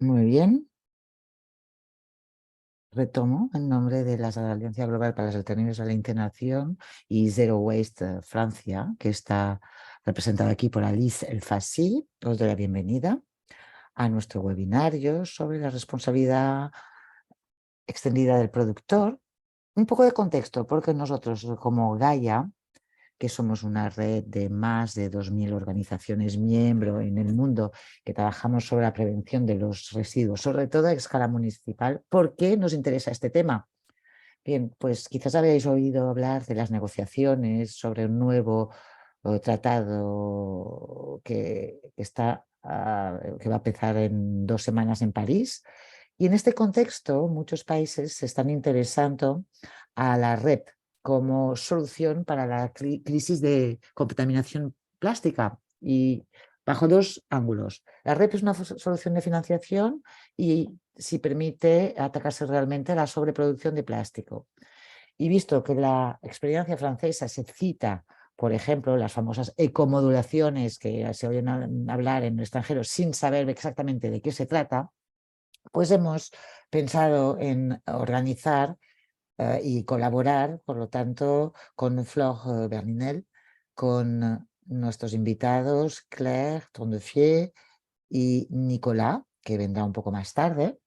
Muy bien. Retomo en nombre de la Alianza Global para las Alternativas a la Internación y Zero Waste Francia, que está representada aquí por Alice Elfassi. Os doy la bienvenida a nuestro webinario sobre la responsabilidad extendida del productor. Un poco de contexto, porque nosotros como Gaia, que somos una red de más de 2.000 organizaciones miembro en el mundo que trabajamos sobre la prevención de los residuos, sobre todo a escala municipal. ¿Por qué nos interesa este tema? Bien, pues quizás habéis oído hablar de las negociaciones sobre un nuevo tratado que va a empezar en 2 semanas en París. Y en este contexto, muchos países se están interesando a la REP como solución para la crisis de contaminación plástica y bajo 2 ángulos. La REP es una solución de financiación y si permite atacarse realmente a la sobreproducción de plástico. Y visto que la experiencia francesa se cita, por ejemplo, las famosas ecomodulaciones que se oyen hablar en el extranjero sin saber exactamente de qué se trata, pues hemos pensado en organizar y colaborar, por lo tanto, con Flore Berninel, con nuestros invitados Claire Tondefier y Nicolas, que vendrá un poco más tarde,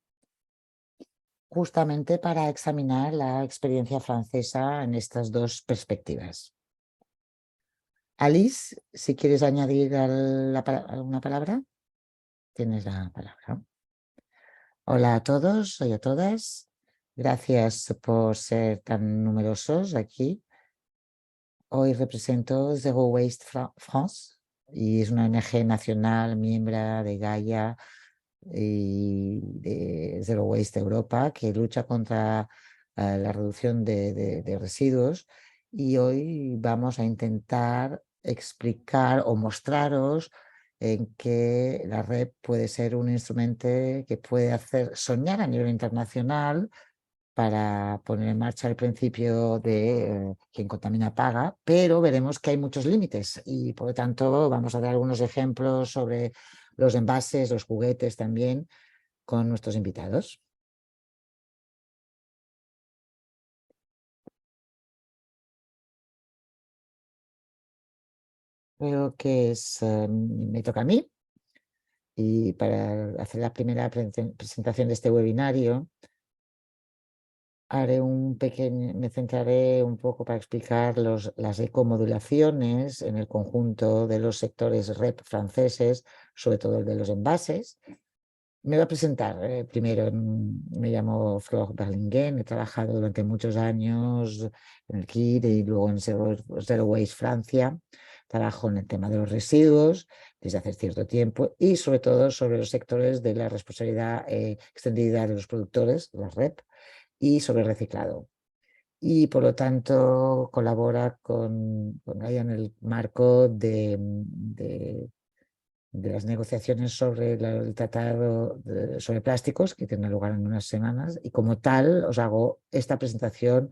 justamente para examinar la experiencia francesa en estas 2 perspectivas. Alice, si quieres añadir alguna palabra, tienes la palabra. Hola a todos y a todas. Gracias por ser tan numerosos aquí. Hoy represento Zero Waste France y es una ONG nacional, miembro de Gaia y de Zero Waste Europa, que lucha contra la reducción de residuos. Y hoy vamos a intentar explicar o mostraros en que la red puede ser un instrumento que puede hacer soñar a nivel internacional para poner en marcha el principio de quien contamina paga, pero veremos que hay muchos límites y por lo tanto vamos a dar algunos ejemplos sobre los envases, los juguetes también con nuestros invitados. Creo que me toca a mí y para hacer la primera presentación de este webinario me centraré un poco para explicar las ecomodulaciones en el conjunto de los sectores REP franceses, sobre todo el de los envases. Me voy a presentar primero. Me llamo Flore Berlinguen, he trabajado durante muchos años en el KID y luego en Zero Waste Francia. Trabajo en el tema de los residuos desde hace cierto tiempo y sobre todo sobre los sectores de la responsabilidad extendida de los productores, las REP, y sobre el reciclado. Y por lo tanto colabora con Gaia en el marco de las negociaciones sobre el tratado sobre plásticos que tendrá lugar en unas semanas y como tal os hago esta presentación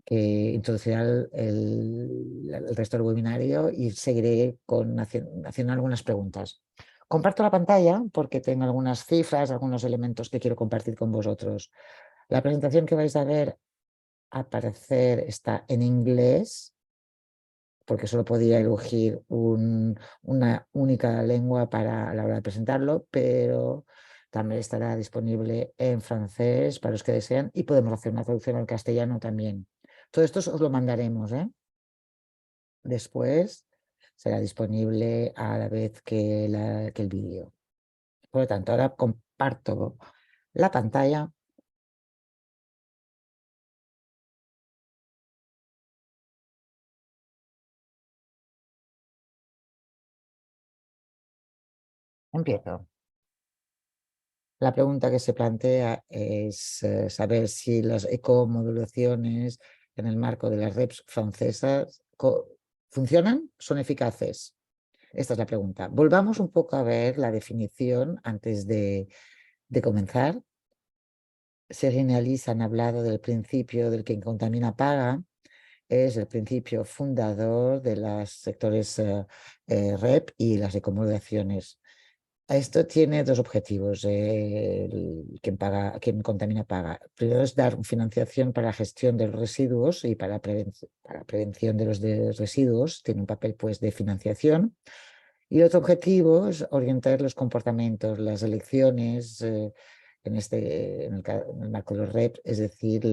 que introducirá el resto del webinario y seguiré haciendo algunas preguntas. Comparto la pantalla porque tengo algunas cifras, algunos elementos que quiero compartir con vosotros. La presentación que vais a ver aparecer está en inglés, porque solo podía elegir una única lengua a la hora de presentarlo, pero también estará disponible en francés para los que desean y podemos hacer una traducción al castellano también. Todo esto os lo mandaremos, ¿eh? Después será disponible a la vez que el vídeo. Por lo tanto, ahora comparto la pantalla. Empiezo. La pregunta que se plantea es saber si las ecomodulaciones en el marco de las REPs francesas funcionan, son eficaces. Esta es la pregunta. Volvamos un poco a ver la definición antes de comenzar. Sergio y Alice han hablado del principio del quien contamina paga. Es el principio fundador de los sectores REP y las ecomodulaciones. Esto tiene dos objetivos. Quien contamina paga. Primero es dar financiación para la gestión de los residuos y para prevención de los residuos. Tiene un papel pues, de financiación. Y el otro objetivo es orientar los comportamientos, las elecciones, en el marco de los REP, es decir,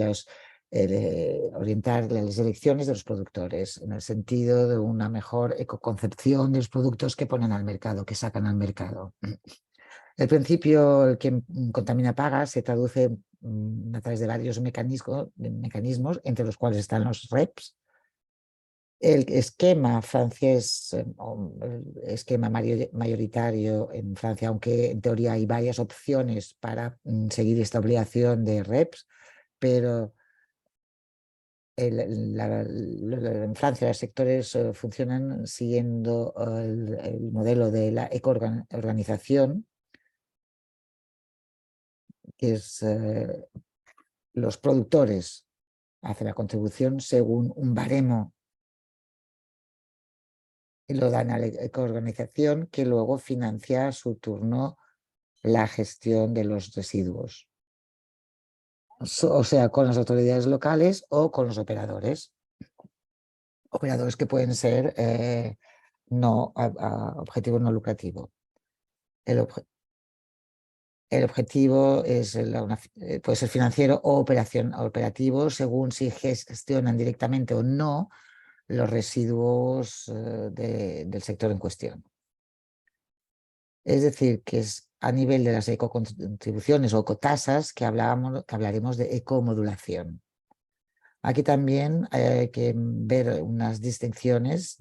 orientar las elecciones de los productores en el sentido de una mejor ecoconcepción de los productos que ponen al mercado, que sacan al mercado. El principio, el que contamina paga, se traduce a través de varios mecanismos, entre los cuales están los REPs. El esquema francés, el esquema mayoritario en Francia, aunque en teoría hay varias opciones para seguir esta obligación de REPs, pero en Francia los sectores funcionan siguiendo el modelo de la ecoorganización, que es los productores hacen la contribución según un baremo y lo dan a la ecoorganización, que luego financia a su turno la gestión de los residuos, o sea, con las autoridades locales o con los operadores que pueden ser objetivos no lucrativos. El, el objetivo es puede ser financiero o operativo, según si gestionan directamente o no los residuos del sector en cuestión. Es decir, que es a nivel de las ecocontribuciones o ecotasas que hablaremos de ecomodulación. Aquí también hay que ver unas distinciones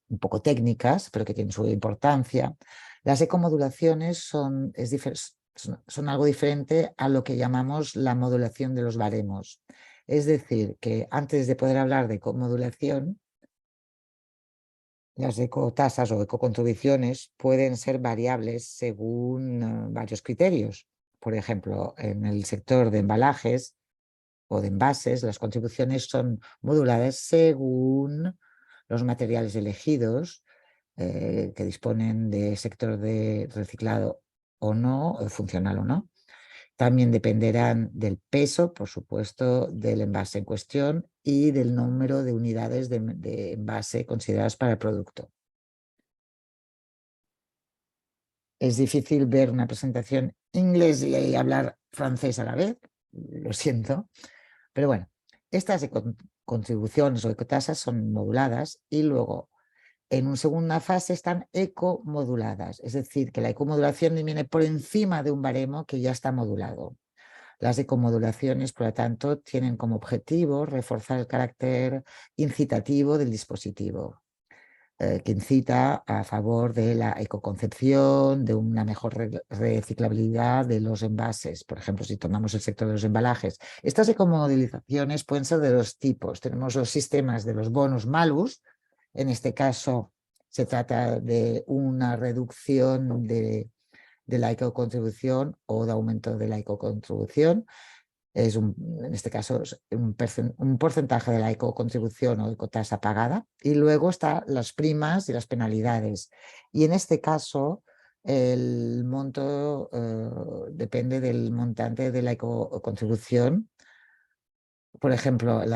un poco técnicas, pero que tienen su importancia. Las ecomodulaciones son algo diferente a lo que llamamos la modulación de los baremos. Es decir, que antes de poder hablar de ecomodulación, las ecotasas o ecocontribuciones pueden ser variables según varios criterios. Por ejemplo, en el sector de embalajes o de envases, las contribuciones son moduladas según los materiales elegidos que disponen de sector de reciclado o no, o funcional o no. También dependerán del peso, por supuesto, del envase en cuestión y del número de unidades de envase consideradas para el producto. Es difícil ver una presentación inglés y hablar francés a la vez, lo siento, pero bueno, estas contribuciones o ecotasas son moduladas y luego en una segunda fase están ecomoduladas, es decir, que la ecomodulación viene por encima de un baremo que ya está modulado. Las ecomodulaciones, por lo tanto, tienen como objetivo reforzar el carácter incitativo del dispositivo, que incita a favor de la ecoconcepción, de una mejor reciclabilidad de los envases. Por ejemplo, si tomamos el sector de los embalajes. Estas ecomodulaciones pueden ser de dos tipos. Tenemos los sistemas de los bonus malus. En este caso, se trata de una reducción de la ecocontribución o de aumento de la ecocontribución. En este caso, un porcentaje de la ecocontribución o ecotasa pagada. Y luego están las primas y las penalidades. Y en este caso, el monto depende del montante de la ecocontribución. Por ejemplo, en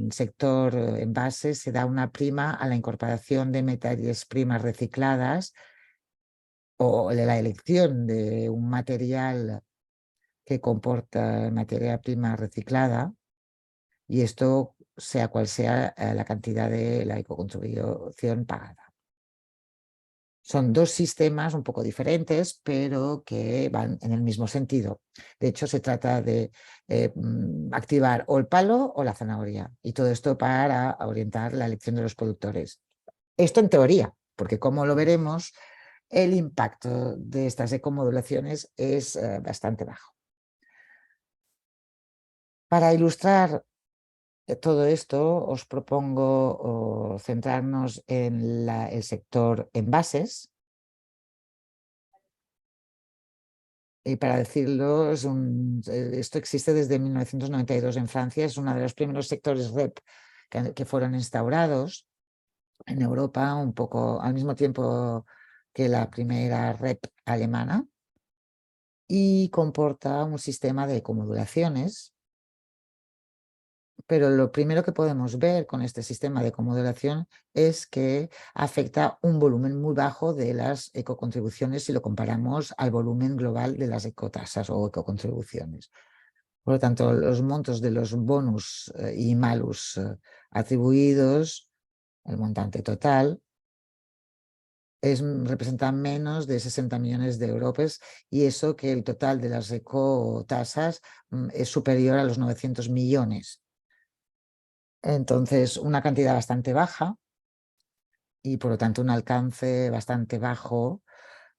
el sector envases se da una prima a la incorporación de materias primas recicladas o de la elección de un material que comporta materia prima reciclada, y esto sea cual sea la cantidad de la ecocontribución pagada. Son dos sistemas un poco diferentes, pero que van en el mismo sentido. De hecho, se trata de activar o el palo o la zanahoria, y todo esto para orientar la elección de los productores. Esto en teoría, porque como lo veremos, el impacto de estas ecomodulaciones es bastante bajo. Para ilustrar todo esto, os propongo centrarnos en el sector envases. Y para decirlo, esto existe desde 1992 en Francia, es uno de los primeros sectores REP que fueron instaurados en Europa, un poco al mismo tiempo que la primera REP alemana y comporta un sistema de ecomodulaciones. Pero lo primero que podemos ver con este sistema de ecomodulación es que afecta un volumen muy bajo de las ecocontribuciones si lo comparamos al volumen global de las ecotasas o ecocontribuciones. Por lo tanto, los montos de los bonus y malus atribuidos, el montante total, representa menos de 60 millones de euros y eso que el total de las ecotasas es superior a los 900 millones. Entonces, una cantidad bastante baja y por lo tanto un alcance bastante bajo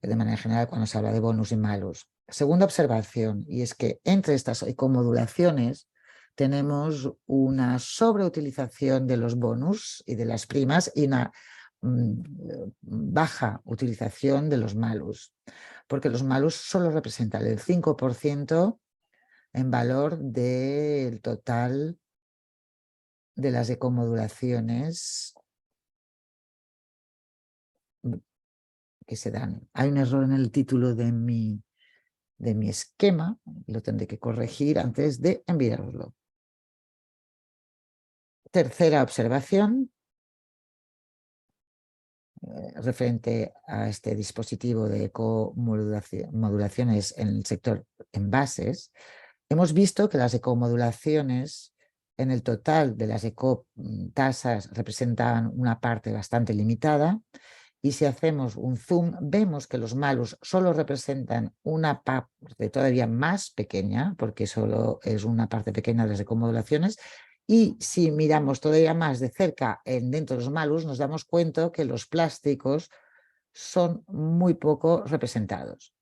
de manera general cuando se habla de bonus y malus. Segunda observación, y es que entre estas ecomodulaciones tenemos una sobreutilización de los bonus y de las primas y una baja utilización de los malus, porque los malus solo representan el 5% en valor del total de las ecomodulaciones que se dan. Hay un error en el título de mi esquema, lo tendré que corregir antes de enviaroslo. Tercera observación, referente a este dispositivo de ecomodulaciones en el sector envases. Hemos visto que las ecomodulaciones en el total de las ecotasas representan una parte bastante limitada y si hacemos un zoom vemos que los malus solo representan una parte todavía más pequeña porque solo es una parte pequeña de las ecomodulaciones y si miramos todavía más de cerca dentro de los malus nos damos cuenta que los plásticos son muy poco representados.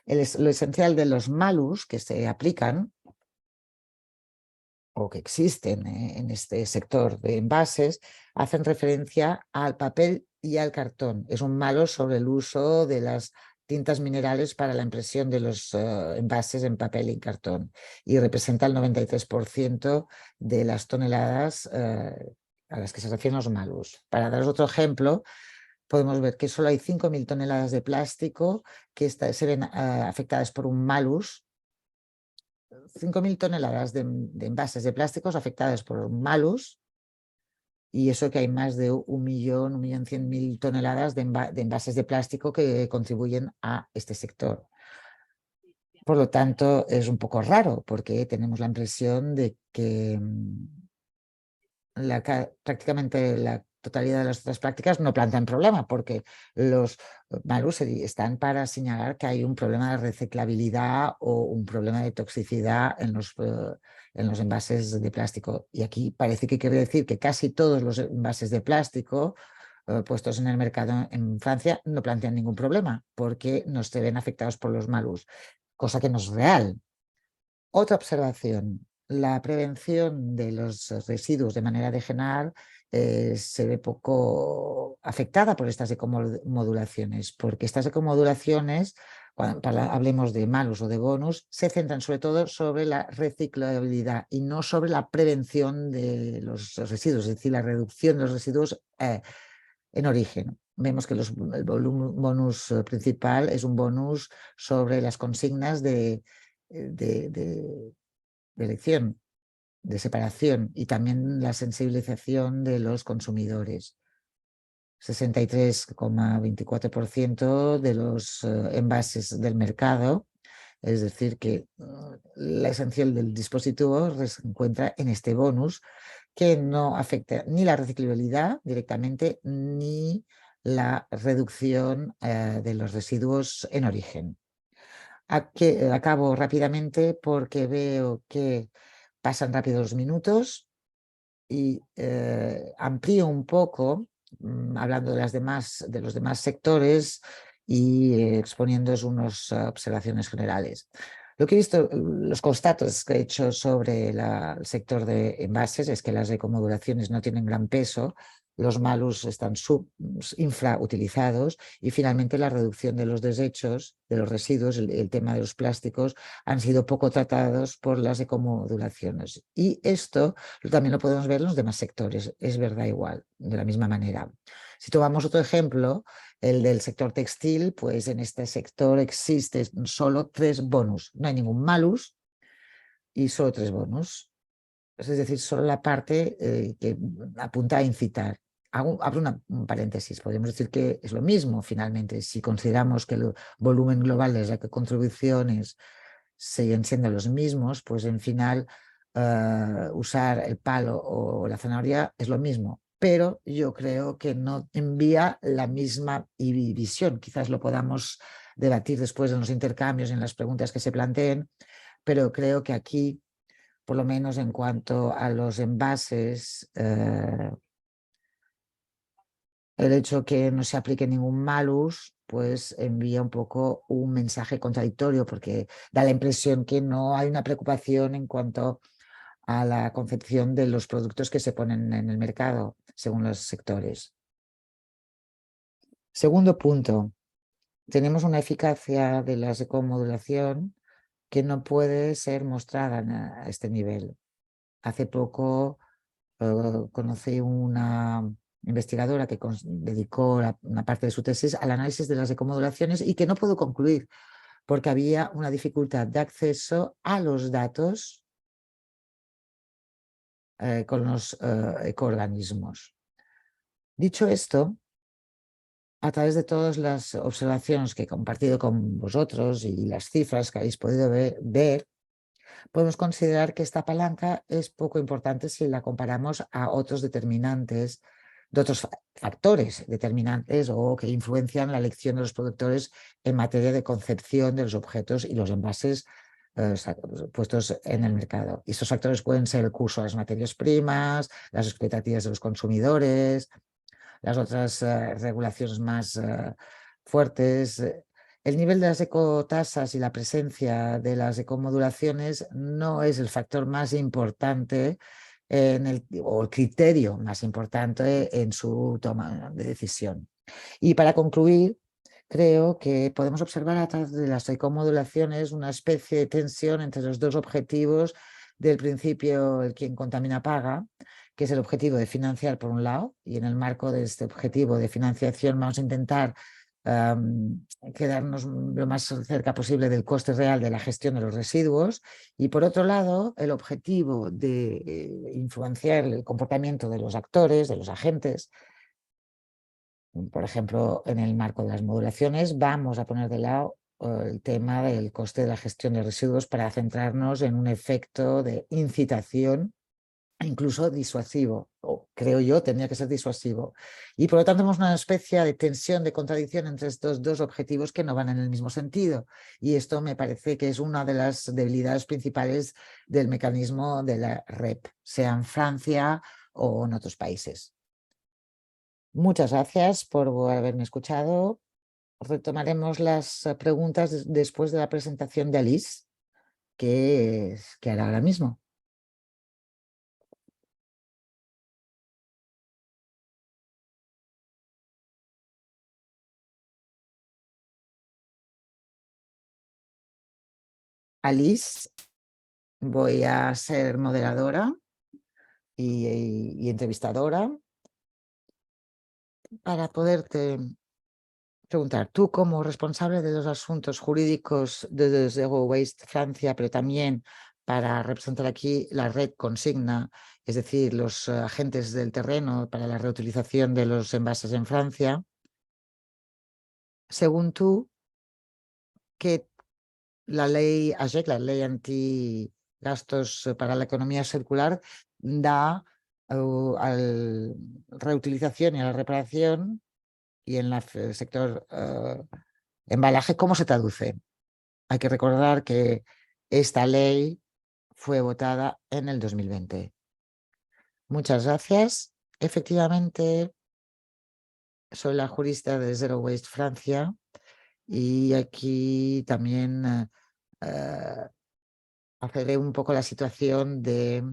Lo esencial de los malus que se aplican o que existen en este sector de envases, hacen referencia al papel y al cartón. Es un malo sobre el uso de las tintas minerales para la impresión de los envases en papel y cartón y representa el 93% de las toneladas a las que se refieren los malus. Para daros otro ejemplo, podemos ver que solo hay 5.000 toneladas de plástico que se ven afectadas por un malus. 5.000 toneladas de envases de plásticos afectadas por malus y eso que hay más de 1.100.000 toneladas de envases de plástico que contribuyen a este sector. Por lo tanto, es un poco raro porque tenemos la impresión de que prácticamente la totalidad de las otras prácticas no plantean problema porque los malus están para señalar que hay un problema de reciclabilidad o un problema de toxicidad en los envases de plástico. Y aquí parece que quiere decir que casi todos los envases de plástico puestos en el mercado en Francia no plantean ningún problema porque no se ven afectados por los malus, cosa que no es real. Otra observación, la prevención de los residuos de manera general se ve poco afectada por estas ecomodulaciones, porque estas ecomodulaciones, cuando hablemos de malus o de bonus, se centran sobre todo sobre la reciclabilidad y no sobre la prevención de los residuos, es decir, la reducción de los residuos en origen. Vemos que el bonus principal es un bonus sobre las consignas de elección, de separación y también la sensibilización de los consumidores. 63,24% de los envases del mercado, es decir, que la esencial del dispositivo se encuentra en este bonus que no afecta ni la reciclabilidad directamente ni la reducción de los residuos en origen. Acabo rápidamente porque veo que pasan rápido los minutos y amplío un poco hablando de los demás sectores y exponiéndoos unas observaciones generales. Lo que he visto, los constatos que he hecho sobre el sector de envases es que las ecomodulaciones no tienen gran peso, los malus están infrautilizados y finalmente la reducción de los desechos, de los residuos, el tema de los plásticos han sido poco tratados por las ecomodulaciones. Y esto también lo podemos ver en los demás sectores, es verdad igual, de la misma manera. Si tomamos otro ejemplo, el del sector textil, pues en este sector existen solo 3 bonus, no hay ningún malus y solo 3 bonus. Es decir, solo la parte que apunta a incitar. Abro un paréntesis, podemos decir que es lo mismo finalmente. Si consideramos que el volumen global de las contribuciones siguen siendo los mismos, pues en final usar el palo o la zanahoria es lo mismo. Pero yo creo que no envía la misma visión. Quizás lo podamos debatir después en los intercambios, en las preguntas que se planteen, pero creo que aquí, por lo menos en cuanto a los envases, el hecho que no se aplique ningún malus, pues envía un poco un mensaje contradictorio, porque da la impresión que no hay una preocupación en cuanto a la concepción de los productos que se ponen en el mercado, según los sectores. Segundo punto, tenemos una eficacia de la ecomodulación que no puede ser mostrada a este nivel. Hace poco conocí una investigadora que dedicó una parte de su tesis al análisis de las ecomodulaciones y que no pudo concluir porque había una dificultad de acceso a los datos con los ecoorganismos. Dicho esto, a través de todas las observaciones que he compartido con vosotros y las cifras que habéis podido ver, podemos considerar que esta palanca es poco importante si la comparamos a otros determinantes, de otros factores determinantes o que influencian la elección de los productores en materia de concepción de los objetos y los envases puestos en el mercado. Y estos factores pueden ser el curso de las materias primas, las expectativas de los consumidores, las otras regulaciones más fuertes. El nivel de las ecotasas y la presencia de las ecomodulaciones no es el factor más importante o el criterio más importante en su toma de decisión. Y para concluir, creo que podemos observar a través de las ecomodulaciones una especie de tensión entre los dos objetivos del principio el quien contamina paga, que es el objetivo de financiar por un lado, y en el marco de este objetivo de financiación vamos a intentar quedarnos lo más cerca posible del coste real de la gestión de los residuos, y por otro lado el objetivo de influenciar el comportamiento de los actores, de los agentes. Por ejemplo, en el marco de las modulaciones vamos a poner de lado el tema del coste de la gestión de residuos para centrarnos en un efecto de incitación, incluso disuasivo, o creo yo tendría que ser disuasivo. Y por lo tanto tenemos una especie de tensión, de contradicción entre estos dos objetivos que no van en el mismo sentido. Y esto me parece que es una de las debilidades principales del mecanismo de la REP, sea en Francia o en otros países. Muchas gracias por haberme escuchado. Retomaremos las preguntas después de la presentación de Alice, que hará ahora mismo. Alice, voy a ser moderadora y entrevistadora para poderte preguntar, tú como responsable de los asuntos jurídicos de Zero Waste Francia, pero también para representar aquí la red consigna, es decir, los agentes del terreno para la reutilización de los envases en Francia, según tú, que la ley AGEC, la ley antigastos para la economía circular, da a la reutilización y a la reparación y en el sector embalaje, ¿cómo se traduce? Hay que recordar que esta ley fue votada en el 2020. Muchas gracias. Efectivamente, soy la jurista de Zero Waste Francia y aquí también haceré un poco la situación de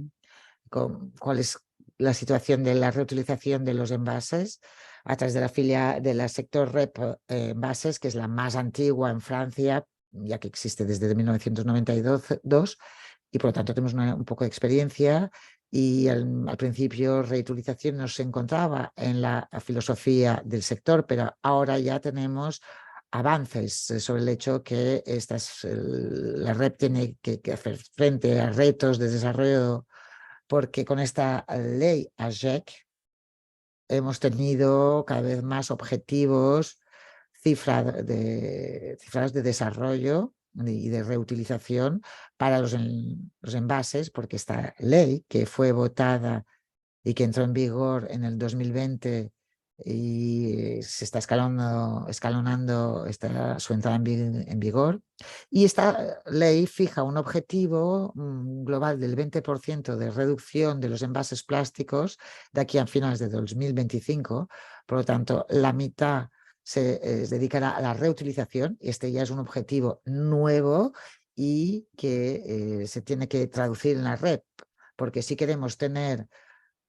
cuál es la situación de la reutilización de los envases a través de la de la sector REP Envases, que es la más antigua en Francia, ya que existe desde 1992, y por lo tanto tenemos un poco de experiencia Y al principio reutilización no se encontraba en la filosofía del sector, pero ahora ya tenemos avances sobre el hecho que la red tiene que hacer frente a retos de desarrollo, porque con esta ley AGEC hemos tenido cada vez más objetivos cifrados de desarrollo y de reutilización para los envases, porque esta ley que fue votada y que entró en vigor en el 2020 y se está escalonando su entrada en vigor. Y esta ley fija un objetivo global del 20% de reducción de los envases plásticos de aquí a finales de 2025. Por lo tanto, la mitad se dedicará a la reutilización. Este ya es un objetivo nuevo y que se tiene que traducir en la red, porque si queremos tener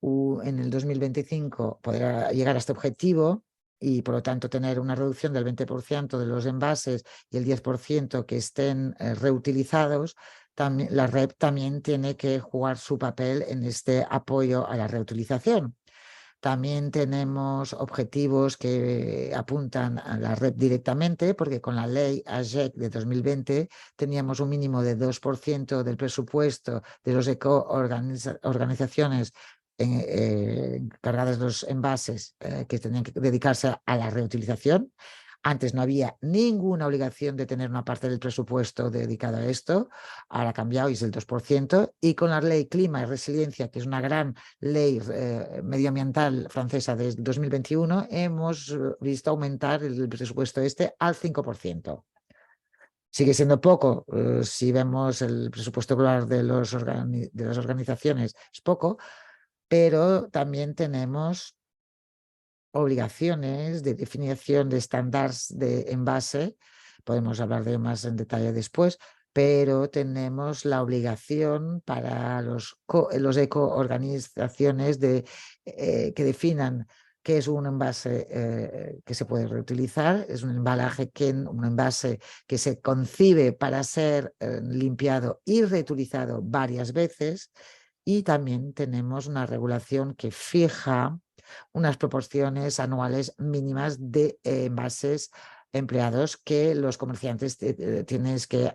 en el 2025 poder llegar a este objetivo y por lo tanto tener una reducción del 20% de los envases y el 10% que estén reutilizados, la red también tiene que jugar su papel en este apoyo a la reutilización. También tenemos objetivos que apuntan a la red directamente, porque con la ley AGEC de 2020 teníamos un mínimo de 2% del presupuesto de las organizaciones encargadas de los envases que tenían que dedicarse a la reutilización. Antes no había ninguna obligación de tener una parte del presupuesto dedicada a esto, ahora ha cambiado y es el 2%, y con la ley Clima y Resiliencia, que es una gran ley medioambiental francesa de 2021, hemos visto aumentar el presupuesto al 5%. Sigue siendo poco, si vemos el presupuesto global de las organizaciones, es poco, pero también tenemos obligaciones de definición de estándares de envase. Podemos hablar de más en detalle después, pero tenemos la obligación para los eco-organizaciones que definan qué es un envase que se puede reutilizar, es un envase que se concibe para ser limpiado y reutilizado varias veces, y también tenemos una regulación que fija unas proporciones anuales mínimas de envases empleados que los comerciantes tienen que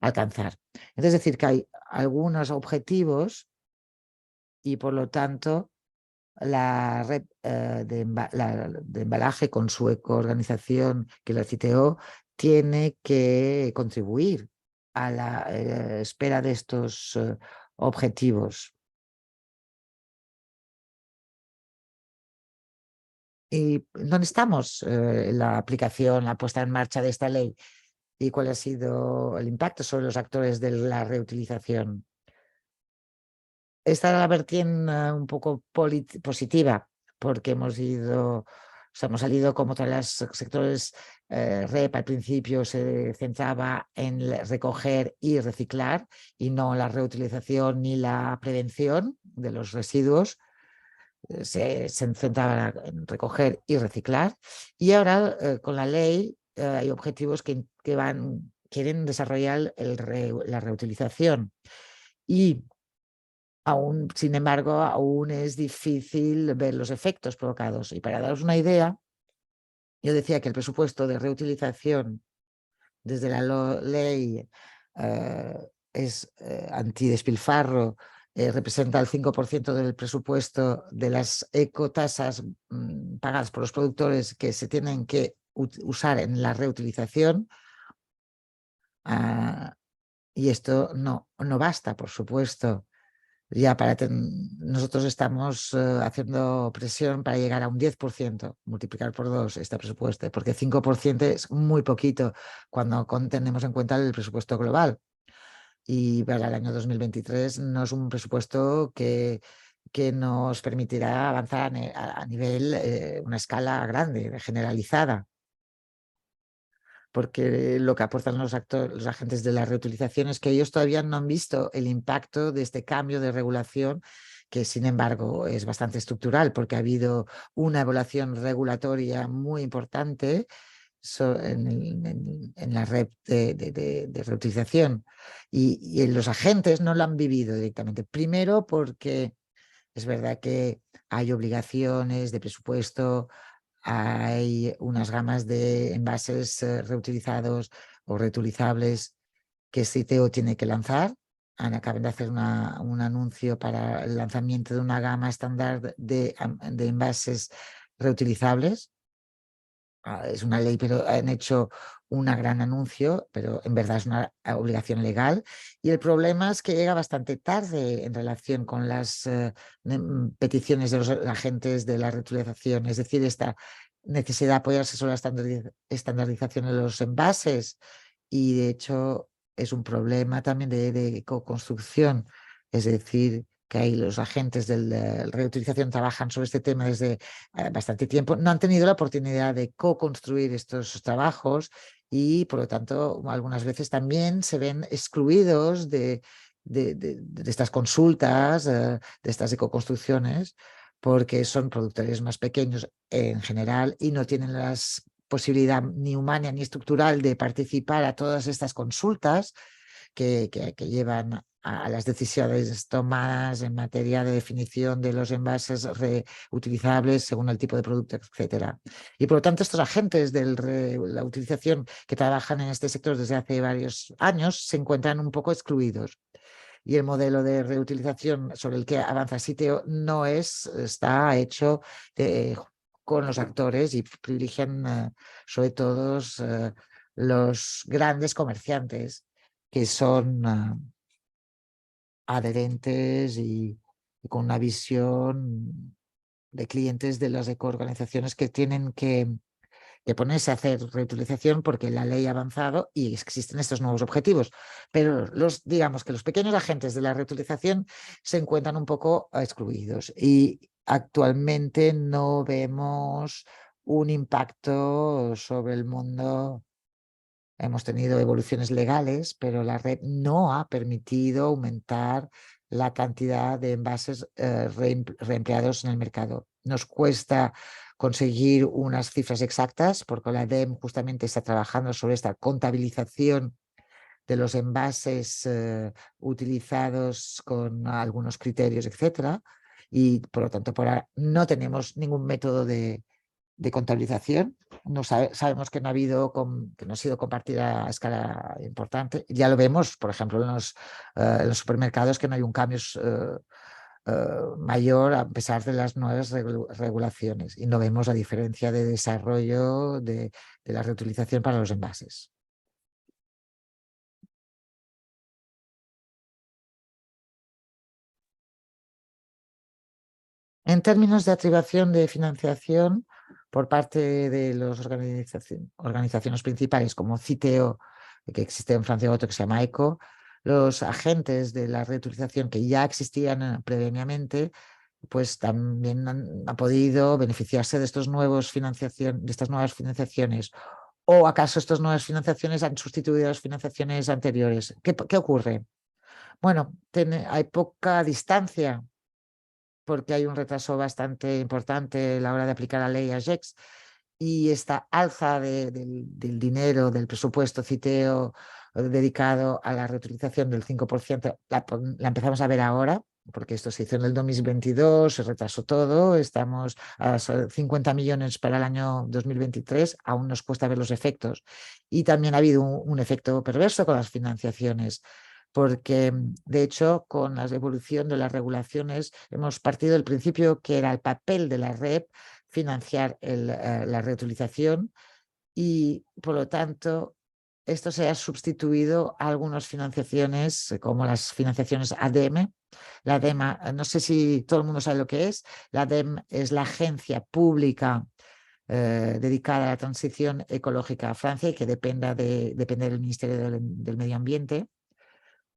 alcanzar. Es decir, que hay algunos objetivos y por lo tanto la red de embalaje con su ecoorganización que la CITEO tiene que contribuir a la espera de estos objetivos. ¿Y dónde estamos en la aplicación, la puesta en marcha de esta ley? ¿Y cuál ha sido el impacto sobre los actores de la reutilización? Esta era la vertiente un poco positiva, porque hemos salido como todos los sectores. REP al principio se centraba en recoger y reciclar y no la reutilización ni la prevención de los residuos. Se centraba en recoger y reciclar, y ahora con la ley hay objetivos que quieren desarrollar la reutilización, y sin embargo, aún es difícil ver los efectos provocados. Y para daros una idea, yo decía que el presupuesto de reutilización desde la ley es antidespilfarro, representa el 5% del presupuesto de las ecotasas pagadas por los productores que se tienen que usar en la reutilización. Y esto no basta, por supuesto. Ya nosotros estamos haciendo presión para llegar a un 10%, multiplicar por 2 este presupuesto, porque 5% es muy poquito cuando tenemos en cuenta el presupuesto global. Y para el año 2023 no es un presupuesto que nos permitirá avanzar a nivel, una escala grande, generalizada, porque lo que aportan los agentes de la reutilización es que ellos todavía no han visto el impacto de este cambio de regulación, que sin embargo es bastante estructural, porque ha habido una evaluación regulatoria muy importante en la red de reutilización y los agentes no lo han vivido directamente. Primero porque es verdad que hay obligaciones de presupuesto, hay unas gamas de envases reutilizados o reutilizables que Citeo tiene que lanzar. Acaban de hacer un anuncio para el lanzamiento de una gama estándar de envases reutilizables. Es una ley, pero han hecho un gran anuncio, pero en verdad es una obligación legal. Y el problema es que llega bastante tarde en relación con las peticiones de los agentes de la reutilización. Es decir, esta necesidad de apoyarse sobre la estandarización de los envases y de hecho es un problema también de co-construcción. Es decir, que ahí los agentes de la reutilización trabajan sobre este tema desde bastante tiempo, no han tenido la oportunidad de co-construir estos trabajos y, por lo tanto, algunas veces también se ven excluidos de estas consultas, de estas ecoconstrucciones, porque son productores más pequeños en general y no tienen la posibilidad ni humana ni estructural de participar a todas estas consultas que llevan a las decisiones tomadas en materia de definición de los envases reutilizables según el tipo de producto, etcétera. Y por lo tanto, estos agentes de la utilización que trabajan en este sector desde hace varios años se encuentran un poco excluidos. Y el modelo de reutilización sobre el que avanza Siteo no está hecho con los actores y privilegian sobre todo los grandes comerciantes que son adherentes y con una visión de clientes de las ecoorganizaciones que tienen que ponerse a hacer reutilización porque la ley ha avanzado y existen estos nuevos objetivos. Pero digamos que los pequeños agentes de la reutilización se encuentran un poco excluidos y actualmente no vemos un impacto sobre el mundo. Hemos tenido evoluciones legales, pero la red no ha permitido aumentar la cantidad de envases reempleados en el mercado. Nos cuesta conseguir unas cifras exactas porque la DEM justamente está trabajando sobre esta contabilización de los envases utilizados con algunos criterios, etcétera. Y por lo tanto, no tenemos ningún método de contabilización. No sabemos que no ha habido, que no ha sido compartida a escala importante. Ya lo vemos, por ejemplo, en los supermercados, que no hay un cambio mayor a pesar de las nuevas regulaciones. Y no vemos la diferencia de desarrollo de la reutilización para los envases. En términos de activación de financiación por parte de las organizaciones principales como Citeo, que existe en Francia, otro que se llama ECO, los agentes de la reutilización que ya existían previamente, pues también han podido beneficiarse de estas nuevas financiaciones. ¿O acaso estas nuevas financiaciones han sustituido a las financiaciones anteriores? ¿Qué ocurre? Bueno, hay poca distancia porque hay un retraso bastante importante a la hora de aplicar la ley AGEX y esta alza del dinero, del presupuesto Citeo dedicado a la reutilización del 5%, la empezamos a ver ahora, porque esto se hizo en el 2022, se retrasó todo, estamos a 50 millones para el año 2023, aún nos cuesta ver los efectos. Y también ha habido un efecto perverso con las financiaciones, porque de hecho con la evolución de las regulaciones hemos partido del principio que era el papel de la red financiar la reutilización y por lo tanto esto se ha sustituido a algunas financiaciones como las financiaciones ADEME. La ADEME, no sé si todo el mundo sabe lo que es. La ADEME es la agencia pública dedicada a la transición ecológica a Francia y que depende del Ministerio del Medio Ambiente.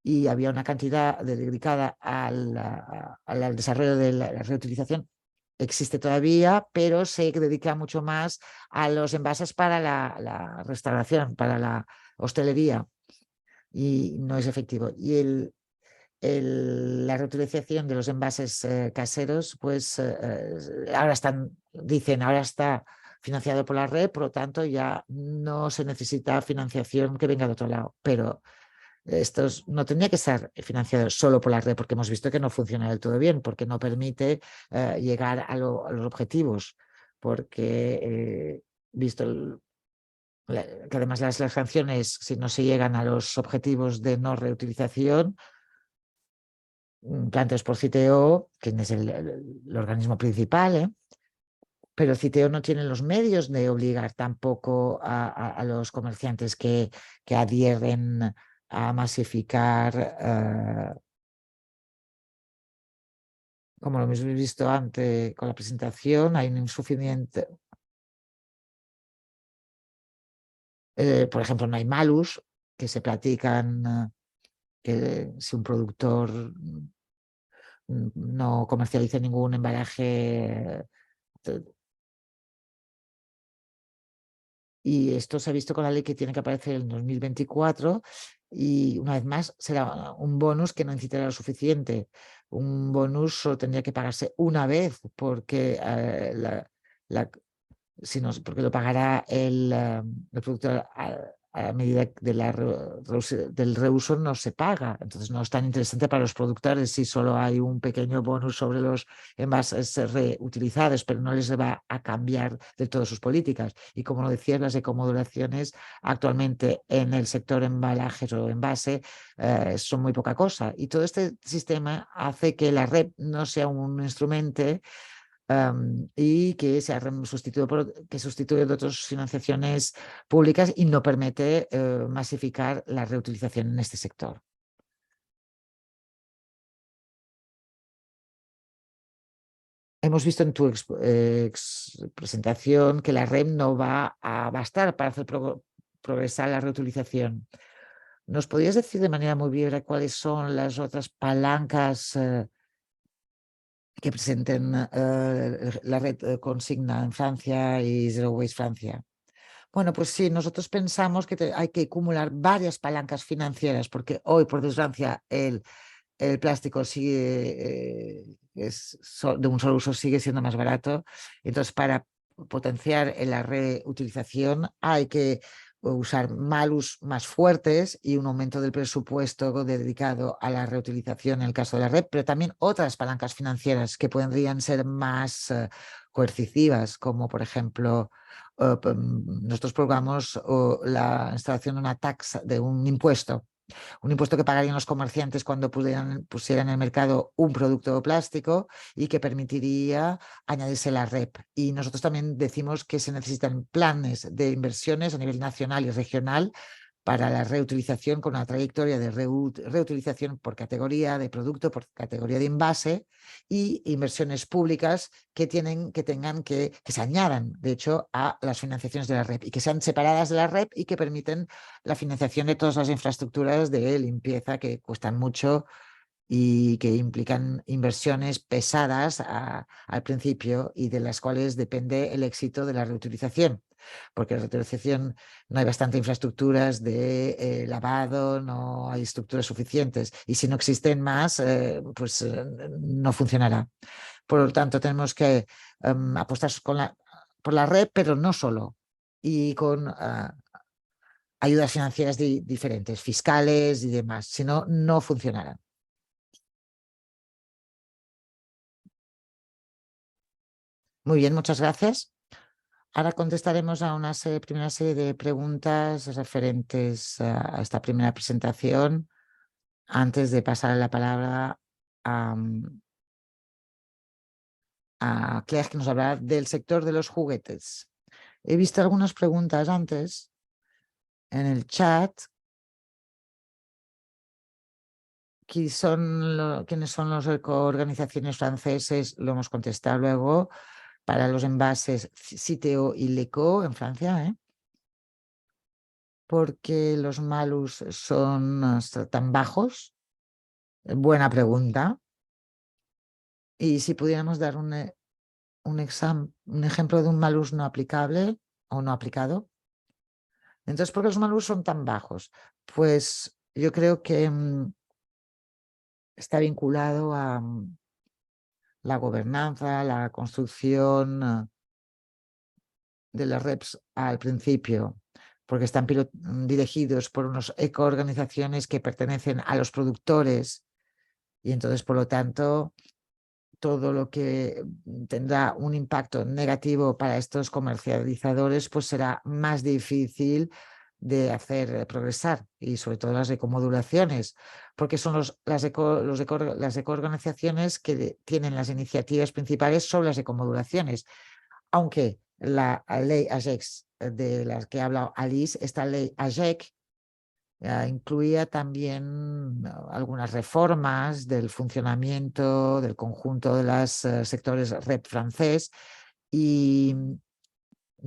Y había una cantidad dedicada al desarrollo de la reutilización. Existe todavía, pero se dedica mucho más a los envases para la restauración, para la hostelería, y no es efectivo. Y la reutilización de los envases caseros, pues ahora dicen, ahora está financiado por la red, por lo tanto ya no se necesita financiación que venga de otro lado. Pero estos no tendría que estar financiado solo por la red, porque hemos visto que no funciona del todo bien, porque no permite llegar a los objetivos, porque visto que además las sanciones, si no se llegan a los objetivos de no reutilización, planteados por CITEO, que es el organismo principal, pero CITEO no tiene los medios de obligar tampoco a los comerciantes que adhieren a masificar, como lo hemos visto antes con la presentación, hay un insuficiente, por ejemplo, no hay malus que se practican, que si un productor no comercializa ningún embalaje. Y esto se ha visto con la ley que tiene que aparecer en 2024 y una vez más será un bonus que no incitará lo suficiente. Un bonus solo tendría que pagarse una vez porque, porque lo pagará el productor a medida del reuso no se paga. Entonces no es tan interesante para los productores si solo hay un pequeño bonus sobre los envases reutilizados, pero no les va a cambiar de todas sus políticas. Y como lo decías, las ecomodulaciones actualmente en el sector embalajes o envase son muy poca cosa. Y todo este sistema hace que la red no sea un instrumento y que se ha sustituido que sustituye de otras financiaciones públicas y no permite masificar la reutilización en este sector. Hemos visto en tu presentación que la red no va a bastar para hacer progresar la reutilización. ¿Nos podrías decir de manera muy breve cuáles son las otras palancas que presenten la red consigna en Francia y Zero Waste Francia? Bueno, pues sí, nosotros pensamos que hay que acumular varias palancas financieras porque hoy, por desgracia, el plástico sigue, de un solo uso sigue siendo más barato. Entonces, para potenciar la reutilización hay que usar malus más fuertes y un aumento del presupuesto dedicado a la reutilización en el caso de la red, pero también otras palancas financieras que podrían ser más coercitivas, como por ejemplo nosotros probamos la instalación de una taxa, de un impuesto que pagarían los comerciantes cuando pusieran en el mercado un producto plástico y que permitiría añadirse la REP. Y nosotros también decimos que se necesitan planes de inversiones a nivel nacional y regional para la reutilización con una trayectoria de reutilización por categoría de producto, por categoría de envase y inversiones públicas que tengan que se añadan, de hecho, a las financiaciones de la REP y que sean separadas de la REP y que permiten la financiación de todas las infraestructuras de limpieza que cuestan mucho y que implican inversiones pesadas al principio y de las cuales depende el éxito de la reutilización. Porque la reutilización no hay bastante infraestructuras de lavado, no hay estructuras suficientes y si no existen más, pues no funcionará. Por lo tanto, tenemos que apostar por la red, pero no solo, y con ayudas financieras diferentes, fiscales y demás, si no, no funcionará. Muy bien, muchas gracias. Ahora contestaremos a una primera serie de preguntas referentes a esta primera presentación antes de pasar la palabra a, a Claire, que nos hablará del sector de los juguetes. He visto algunas preguntas antes en el chat. ¿Quiénes son las organizaciones franceses? Lo hemos contestado luego. Para los envases Citeo y Leco en Francia, ¿Por qué los malus son tan bajos? Buena pregunta. Y si pudiéramos dar un ejemplo de un malus no aplicable o no aplicado. Entonces, ¿por qué los malus son tan bajos? Pues yo creo que está vinculado a la gobernanza, la construcción de las REPs al principio, porque están dirigidos por unas ecoorganizaciones que pertenecen a los productores y entonces, por lo tanto, todo lo que tendrá un impacto negativo para estos comercializadores, pues será más difícil de hacer progresar, y sobre todo las ecomodulaciones, porque son las ecoorganizaciones que tienen las iniciativas principales sobre las ecomodulaciones, aunque la ley AGEC de la que ha hablado Alice, esta ley AGEC incluía también algunas reformas del funcionamiento del conjunto de los sectores REP francés, y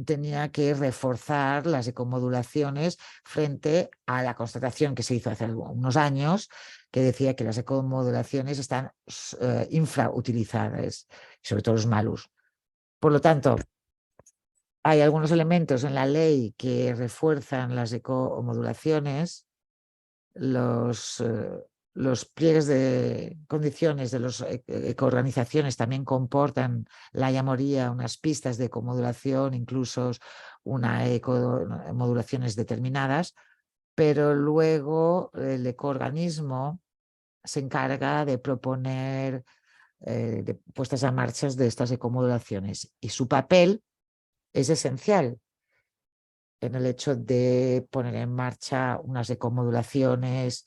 tenía que reforzar las ecomodulaciones frente a la constatación que se hizo hace unos años, que decía que las ecomodulaciones están infrautilizadas, sobre todo los malus. Por lo tanto, hay algunos elementos en la ley que refuerzan las ecomodulaciones. Los pliegues de condiciones de las ecoorganizaciones también comportan, la llamaría, unas pistas de ecomodulación, incluso una ecomodulaciones determinadas, pero luego el ecoorganismo se encarga de proponer de puestas a marcha de estas ecomodulaciones, y su papel es esencial en el hecho de poner en marcha unas ecomodulaciones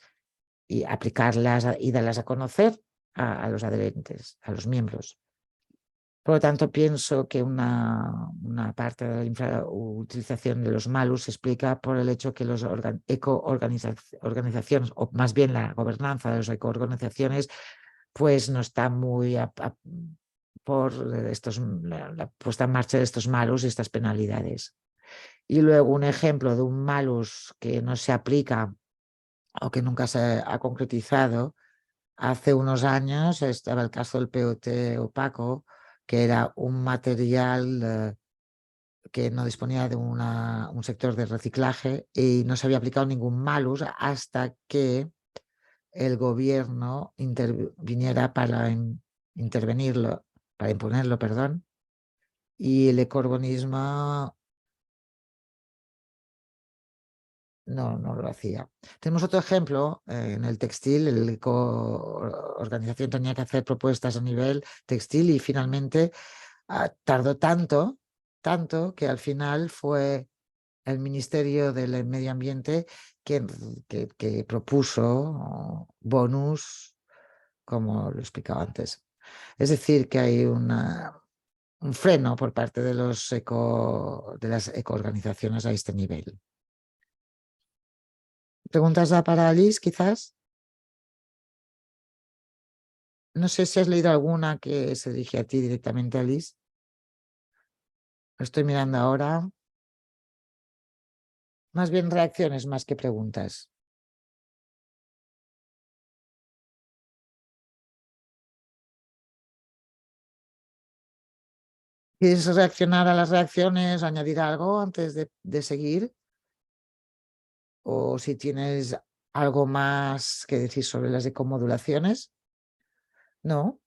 y aplicarlas y darlas a conocer a los adherentes, a los miembros. Por lo tanto, pienso que una parte de la infrautilización de los malus se explica por el hecho que las ecoorganizaciones, o más bien la gobernanza de las ecoorganizaciones, pues no está muy por la puesta en marcha de estos malus y estas penalidades. Y luego un ejemplo de un malus que no se aplica o que nunca se ha concretizado. Hace unos años estaba el caso del POT opaco, que era un material que no disponía de un sector de reciclaje, y no se había aplicado ningún malus hasta que el gobierno interviniera para intervenirlo, para imponerlo, perdón, y el ecoorganismo no lo hacía. Tenemos otro ejemplo en el textil. La organización tenía que hacer propuestas a nivel textil y finalmente tardó tanto que al final fue el Ministerio del Medio Ambiente que propuso bonus, como lo explicaba antes. Es decir, que hay un freno por parte de las ecoorganizaciones a este nivel. ¿Preguntas ya para Alice, quizás? No sé si has leído alguna que se dirige a ti directamente, Alice. Lo estoy mirando ahora. Más bien reacciones más que preguntas. ¿Quieres reaccionar a las reacciones, añadir algo antes de seguir? O si tienes algo más que decir sobre las ecomodulaciones. No,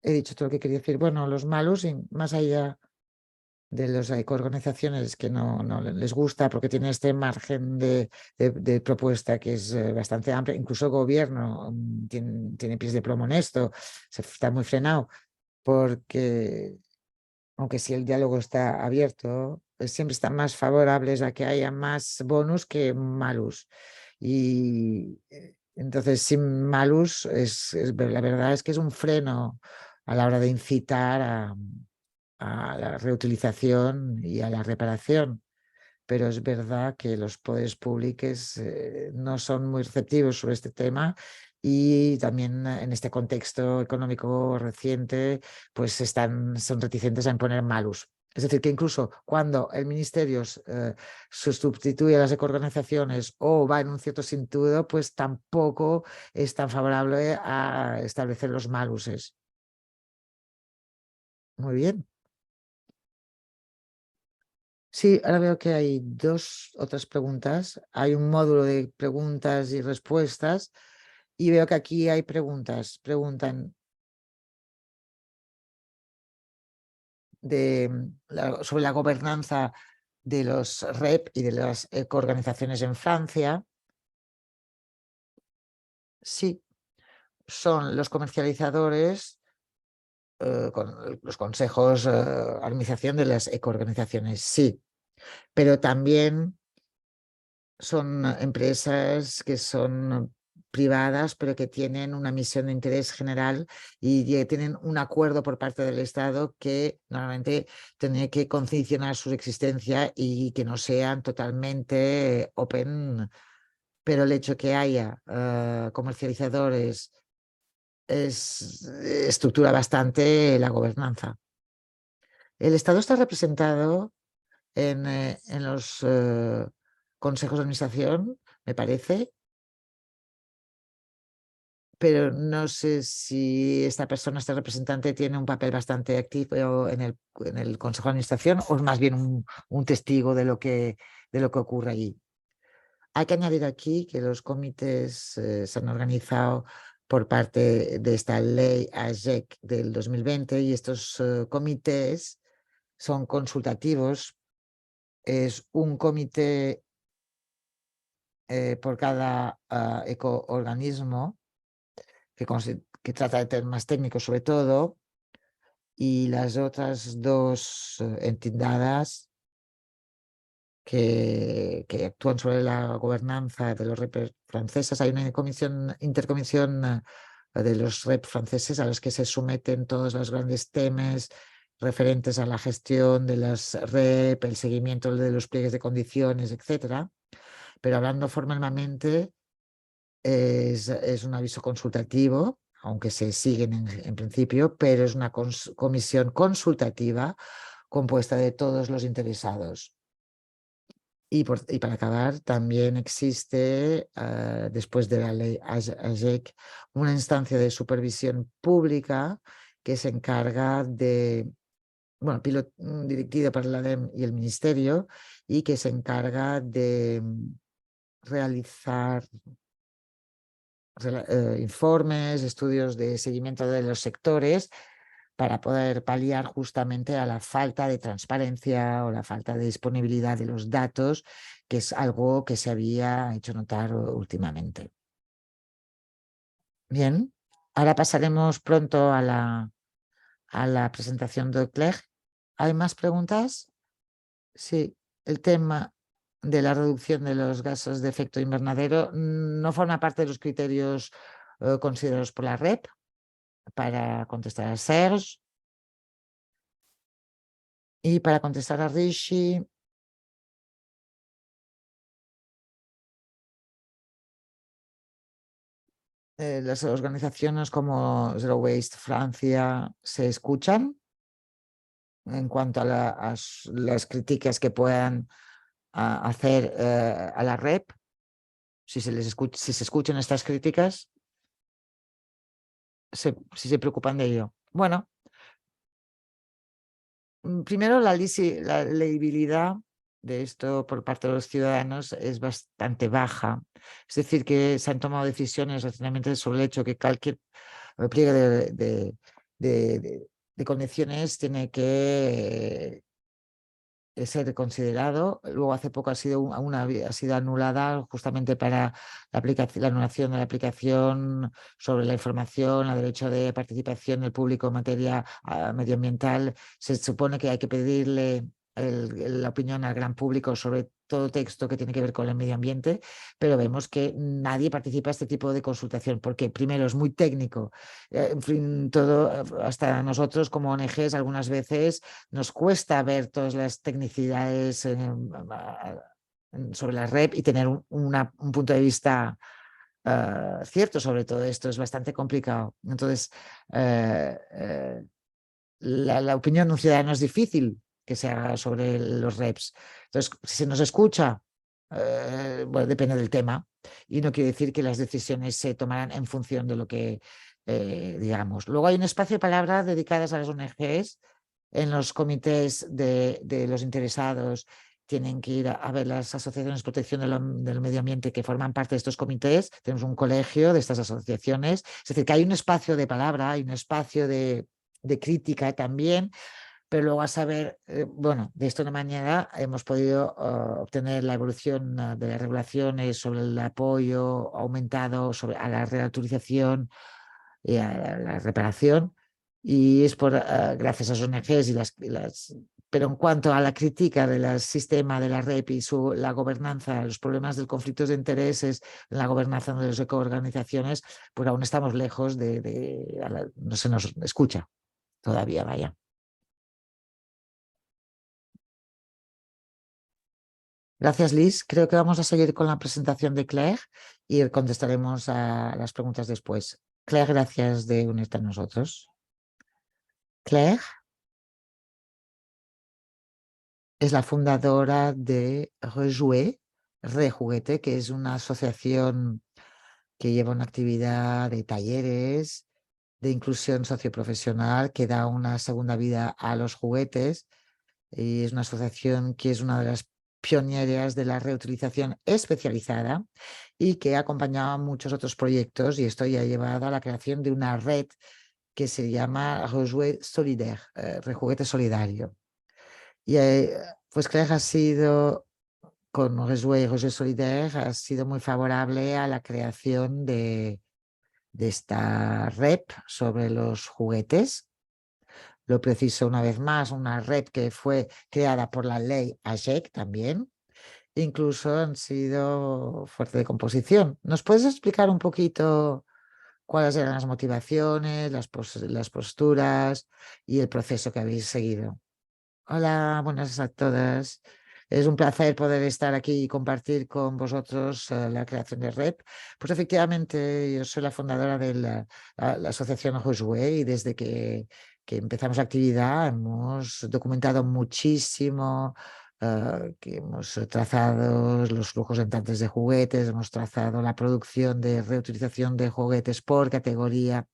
he dicho todo lo que quería decir. Bueno, los malos, más allá de las ecoorganizaciones que no les gusta porque tiene este margen de propuesta que es bastante amplio. Incluso el gobierno tiene pies de plomo en esto, está muy frenado, porque aunque sí el diálogo está abierto, siempre están más favorables a que haya más bonus que malus. Y entonces, sin malus, la verdad es que es un freno a la hora de incitar a la reutilización y a la reparación. Pero es verdad que los poderes públicos no son muy receptivos sobre este tema, y también en este contexto económico reciente pues son reticentes a imponer malus. Es decir, que incluso cuando el ministerio sustituye a las ecoorganizaciones o va en un cierto sentido, pues tampoco es tan favorable a establecer los maluses. Muy bien. Sí, ahora veo que hay dos otras preguntas. Hay un módulo de preguntas y respuestas y veo que aquí hay preguntas. Preguntan, sobre la gobernanza de los REP y de las ecoorganizaciones en Francia. Sí, son los comercializadores con los consejos de administración de las ecoorganizaciones, sí, pero también son empresas que son privadas, pero que tienen una misión de interés general y tienen un acuerdo por parte del Estado que normalmente tiene que condicionar su existencia y que no sean totalmente open, pero el hecho que haya comercializadores estructura bastante la gobernanza. El Estado está representado en los consejos de administración, me parece, pero no sé si esta persona, este representante, tiene un papel bastante activo en el consejo de administración o es más bien un testigo de lo que ocurre allí. Hay que añadir aquí que los comités se han organizado por parte de esta ley AGEC del 2020 y estos comités son consultativos. Es un comité por cada ecoorganismo que trata de temas técnicos sobre todo, y las otras dos entidades que actúan sobre la gobernanza de los REP franceses. Hay una intercomisión de los REP franceses a los que se someten todos los grandes temas referentes a la gestión de las REP, el seguimiento de los pliegues de condiciones, etcétera. Pero hablando formalmente, es un aviso consultativo, aunque se siguen en principio, pero es una comisión consultativa compuesta de todos los interesados. Y para acabar, también existe, después de la ley AGEC, una instancia de supervisión pública que se encarga de, bueno, dirigida por la ADEM y el Ministerio, y que se encarga de realizar informes, estudios de seguimiento de los sectores para poder paliar justamente a la falta de transparencia o la falta de disponibilidad de los datos, que es algo que se había hecho notar últimamente. Bien, ahora pasaremos pronto a la presentación de Clegg. ¿Hay más preguntas? Sí, el tema de la reducción de los gases de efecto invernadero no forma parte de los criterios considerados por la REP. Para contestar a Serge y para contestar a Rishi, las organizaciones como Zero Waste Francia se escuchan en cuanto a las críticas que puedan hacer a la REP, si se escuchan estas críticas, si se preocupan de ello. Bueno, primero la legibilidad de esto por parte de los ciudadanos es bastante baja. Es decir, que se han tomado decisiones recientemente sobre el hecho que cualquier pliegue de condiciones tiene que ser considerado. Luego hace poco ha sido anulada justamente para la anulación de la aplicación sobre la información, el derecho de participación del público en materia medioambiental. Se supone que hay que pedirle la opinión al gran público sobre todo texto que tiene que ver con el medio ambiente, pero vemos que nadie participa en este tipo de consultación porque primero es muy técnico. En fin, todo, hasta nosotros como ONGs algunas veces nos cuesta ver todas las tecnicidades sobre la REP y tener un punto de vista cierto sobre todo esto. Es bastante complicado. Entonces, la opinión de un ciudadano es difícil que se haga sobre los REPs. Entonces, si se nos escucha, bueno, depende del tema y no quiere decir que las decisiones se tomarán en función de lo que digamos. Luego hay un espacio de palabra dedicadas a las ONGs. En los comités de los interesados tienen que ir a ver las asociaciones de protección del medio ambiente que forman parte de estos comités. Tenemos un colegio de estas asociaciones. Es decir, que hay un espacio de palabra, hay un espacio de crítica también, pero luego a saber, bueno, de esta manera hemos podido obtener la evolución de las regulaciones sobre el apoyo aumentado a la reautorización y a la reparación, y es gracias a las ONGs pero en cuanto a la crítica del sistema de la REP y la gobernanza, los problemas del conflicto de intereses en la gobernanza de las ecoorganizaciones, pues aún estamos lejos no se nos escucha todavía, vaya. Gracias, Liz. Creo que vamos a seguir con la presentación de Claire y contestaremos a las preguntas después. Claire, gracias de unirte a nosotros. Claire es la fundadora de Rejouer, Rejuguete, que es una asociación que lleva una actividad de talleres, de inclusión socioprofesional, que da una segunda vida a los juguetes, y es una asociación que es una de las pioneras de la reutilización especializada y que ha acompañado a muchos otros proyectos, y esto ya ha llevado a la creación de una red que se llama Rejouer Solidaire, Rejuguete Solidario. Y pues Claire ha sido, con Rejouer y Rejouer Solidaire, ha sido muy favorable a la creación de esta red sobre los juguetes. Lo preciso una vez más, una red que fue creada por la ley AGEC también. Incluso han sido fuerte de composición. ¿Nos puedes explicar un poquito cuáles eran las motivaciones, las posturas y el proceso que habéis seguido? Hola, buenas a todas. Es un placer poder estar aquí y compartir con vosotros la creación de REP. Pues efectivamente, yo soy la fundadora de la asociación Josué, y desde que empezamos la actividad hemos documentado muchísimo, que hemos trazado los flujos entrantes de juguetes, hemos trazado la producción de reutilización de juguetes por categoría.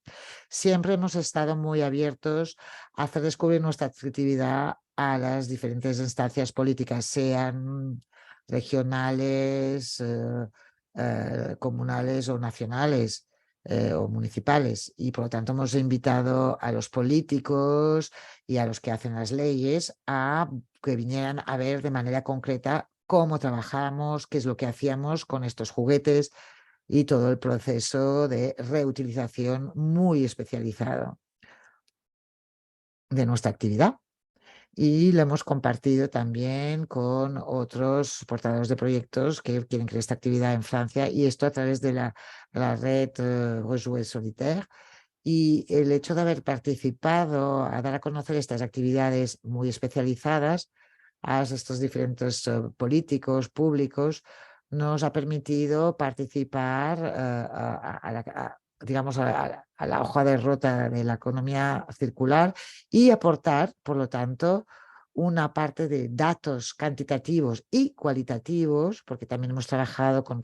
Siempre hemos estado muy abiertos a hacer descubrir nuestra actividad a las diferentes instancias políticas, sean regionales, comunales o nacionales o municipales. Y por lo tanto hemos invitado a los políticos y a los que hacen las leyes a que vinieran a ver de manera concreta cómo trabajamos, qué es lo que hacíamos con estos juguetes y todo el proceso de reutilización muy especializado de nuestra actividad. Y lo hemos compartido también con otros portadores de proyectos que quieren crear esta actividad en Francia, y esto a través de la red Rejouer Solitaire. Y el hecho de haber participado a dar a conocer estas actividades muy especializadas a estos diferentes políticos públicos nos ha permitido participar digamos, a la hoja de ruta de la economía circular y aportar, por lo tanto, una parte de datos cuantitativos y cualitativos, porque también hemos trabajado con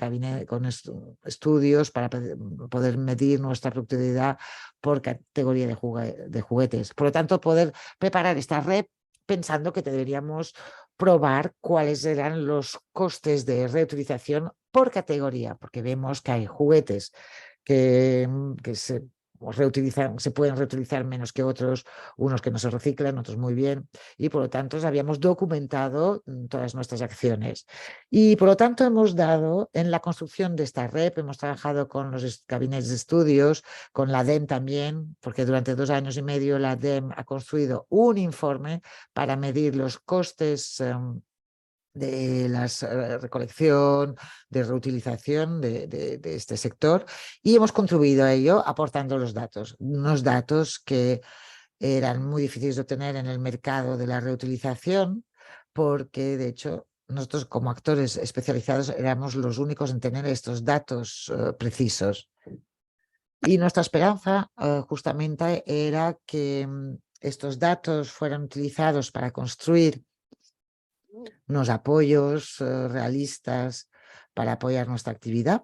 estudios para poder medir nuestra productividad por categoría de juguetes. Por lo tanto, poder preparar esta red pensando que deberíamos probar cuáles eran los costes de reutilización por categoría, porque vemos que hay juguetes que se pueden reutilizar menos que otros, unos que no se reciclan, otros muy bien, y por lo tanto habíamos documentado todas nuestras acciones. Y por lo tanto hemos dado en la construcción de esta red, hemos trabajado con los gabinetes de estudios, con la DEM también, porque durante 2 años y medio la DEM ha construido un informe para medir los costes de la recolección, de reutilización de este sector, y hemos contribuido a ello aportando los datos, unos datos que eran muy difíciles de obtener en el mercado de la reutilización, porque de hecho nosotros como actores especializados éramos los únicos en tener estos datos precisos. Y nuestra esperanza justamente era que estos datos fueran utilizados para construir unos apoyos realistas para apoyar nuestra actividad,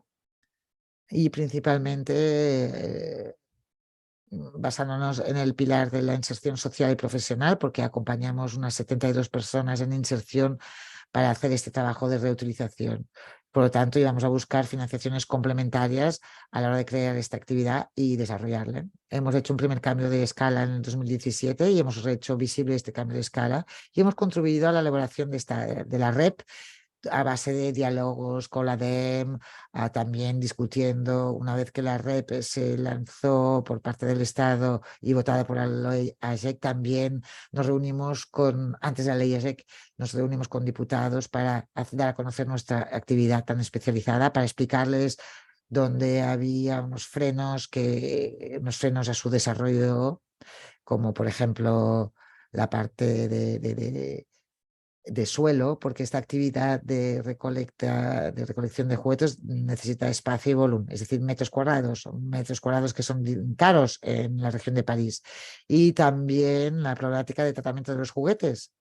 y principalmente basándonos en el pilar de la inserción social y profesional, porque acompañamos unas 72 personas en inserción para hacer este trabajo de reutilización. Por lo tanto, íbamos a buscar financiaciones complementarias a la hora de crear esta actividad y desarrollarla. Hemos hecho un primer cambio de escala en el 2017 y hemos hecho visible este cambio de escala y hemos contribuido a la elaboración de la REP a base de diálogos con la DEM, también discutiendo una vez que la REP se lanzó por parte del Estado y votada por la ley AGEC, también nos reunimos antes de la ley AGEC, nos reunimos con diputados para dar a conocer nuestra actividad tan especializada, para explicarles dónde había unos frenos a su desarrollo, como por ejemplo la parte de suelo, porque esta actividad de recolección de juguetes necesita espacio y volumen, es decir, metros cuadrados que son caros en la región de París. Y también la problemática de tratamiento de los juguetes,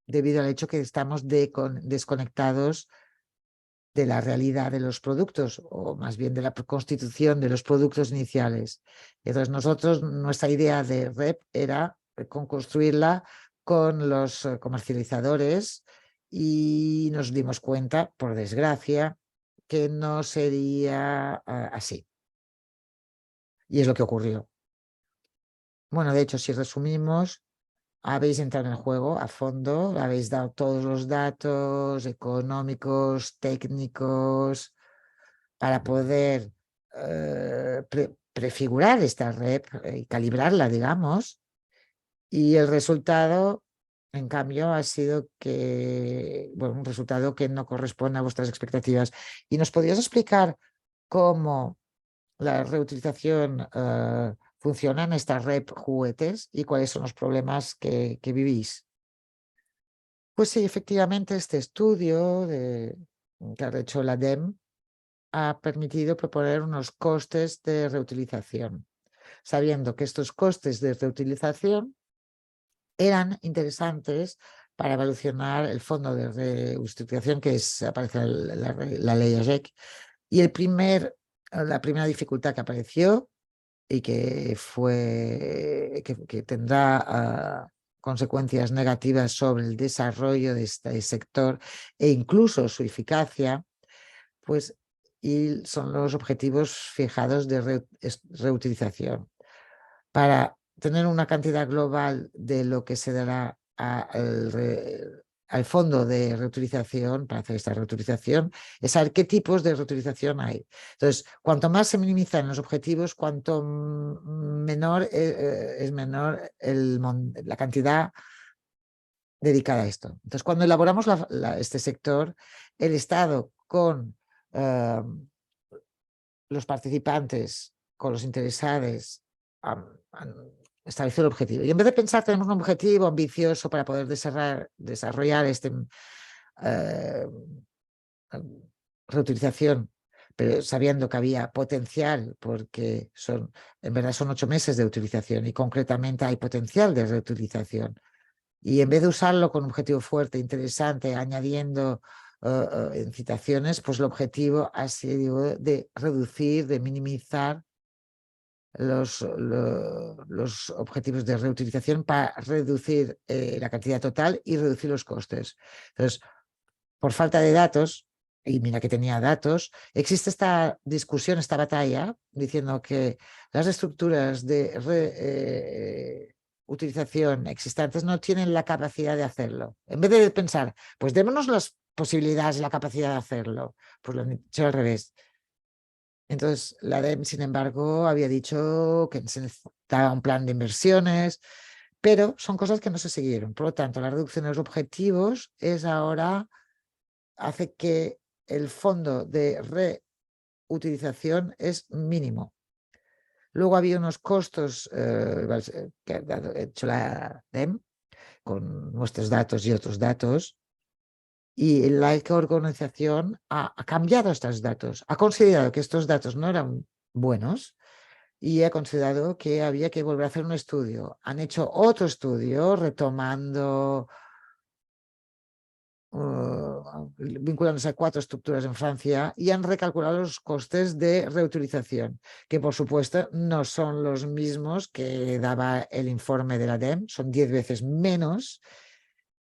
debido al hecho que estamos desconectados de la realidad de los productos, o más bien de la constitución de los productos iniciales. Entonces nuestra idea de REP era construirla con los comercializadores y nos dimos cuenta, por desgracia, que no sería así. Y es lo que ocurrió. Bueno, de hecho, si resumimos, habéis entrado en el juego a fondo, habéis dado todos los datos económicos, técnicos, para poder prefigurar esta red y calibrarla, digamos. Y el resultado, en cambio, ha sido un resultado que no corresponde a vuestras expectativas. ¿Y nos podrías explicar cómo la reutilización funciona en esta red juguetes y cuáles son los problemas que vivís? Pues sí, efectivamente, este estudio que ha hecho la DEM ha permitido proponer unos costes de reutilización, sabiendo que estos costes de reutilización eran interesantes para evolucionar el fondo de reutilización aparece en la ley AGEC. Y la primera dificultad que apareció y que tendrá consecuencias negativas sobre el desarrollo de este sector e incluso su eficacia, pues, y son los objetivos fijados de reutilización. Para tener una cantidad global de lo que se dará al fondo de reutilización, para hacer esta reutilización, es saber qué tipos de reutilización hay. Entonces, cuanto más se minimizan los objetivos, cuanto menor es menor la cantidad dedicada a esto. Entonces, cuando elaboramos este sector, el Estado con los participantes, con los interesados, establecer el objetivo. Y en vez de pensar tenemos un objetivo ambicioso para poder desarrollar esta reutilización, pero sabiendo que había potencial, porque en verdad son 8 meses de utilización y concretamente hay potencial de reutilización. Y en vez de usarlo con un objetivo fuerte, interesante, añadiendo incitaciones, pues el objetivo ha sido de reducir, de minimizar los objetivos de reutilización para reducir la cantidad total y reducir los costes. Entonces, por falta de datos, y mira que tenía datos, existe esta discusión, esta batalla, diciendo que las estructuras de utilización existentes no tienen la capacidad de hacerlo. En vez de pensar, pues démonos las posibilidades y la capacidad de hacerlo, pues lo han hecho al revés. Entonces, la DEM, sin embargo, había dicho que se necesitaba un plan de inversiones, pero son cosas que no se siguieron. Por lo tanto, la reducción de los objetivos hace que el fondo de reutilización es mínimo. Luego había unos costos que ha hecho la DEM con nuestros datos y otros datos, y la organización ha cambiado estos datos, ha considerado que estos datos no eran buenos y ha considerado que había que volver a hacer un estudio. Han hecho otro estudio retomando, vinculándose a 4 estructuras en Francia y han recalculado los costes de reutilización, que por supuesto no son los mismos que daba el informe de la DEM, son 10 veces menos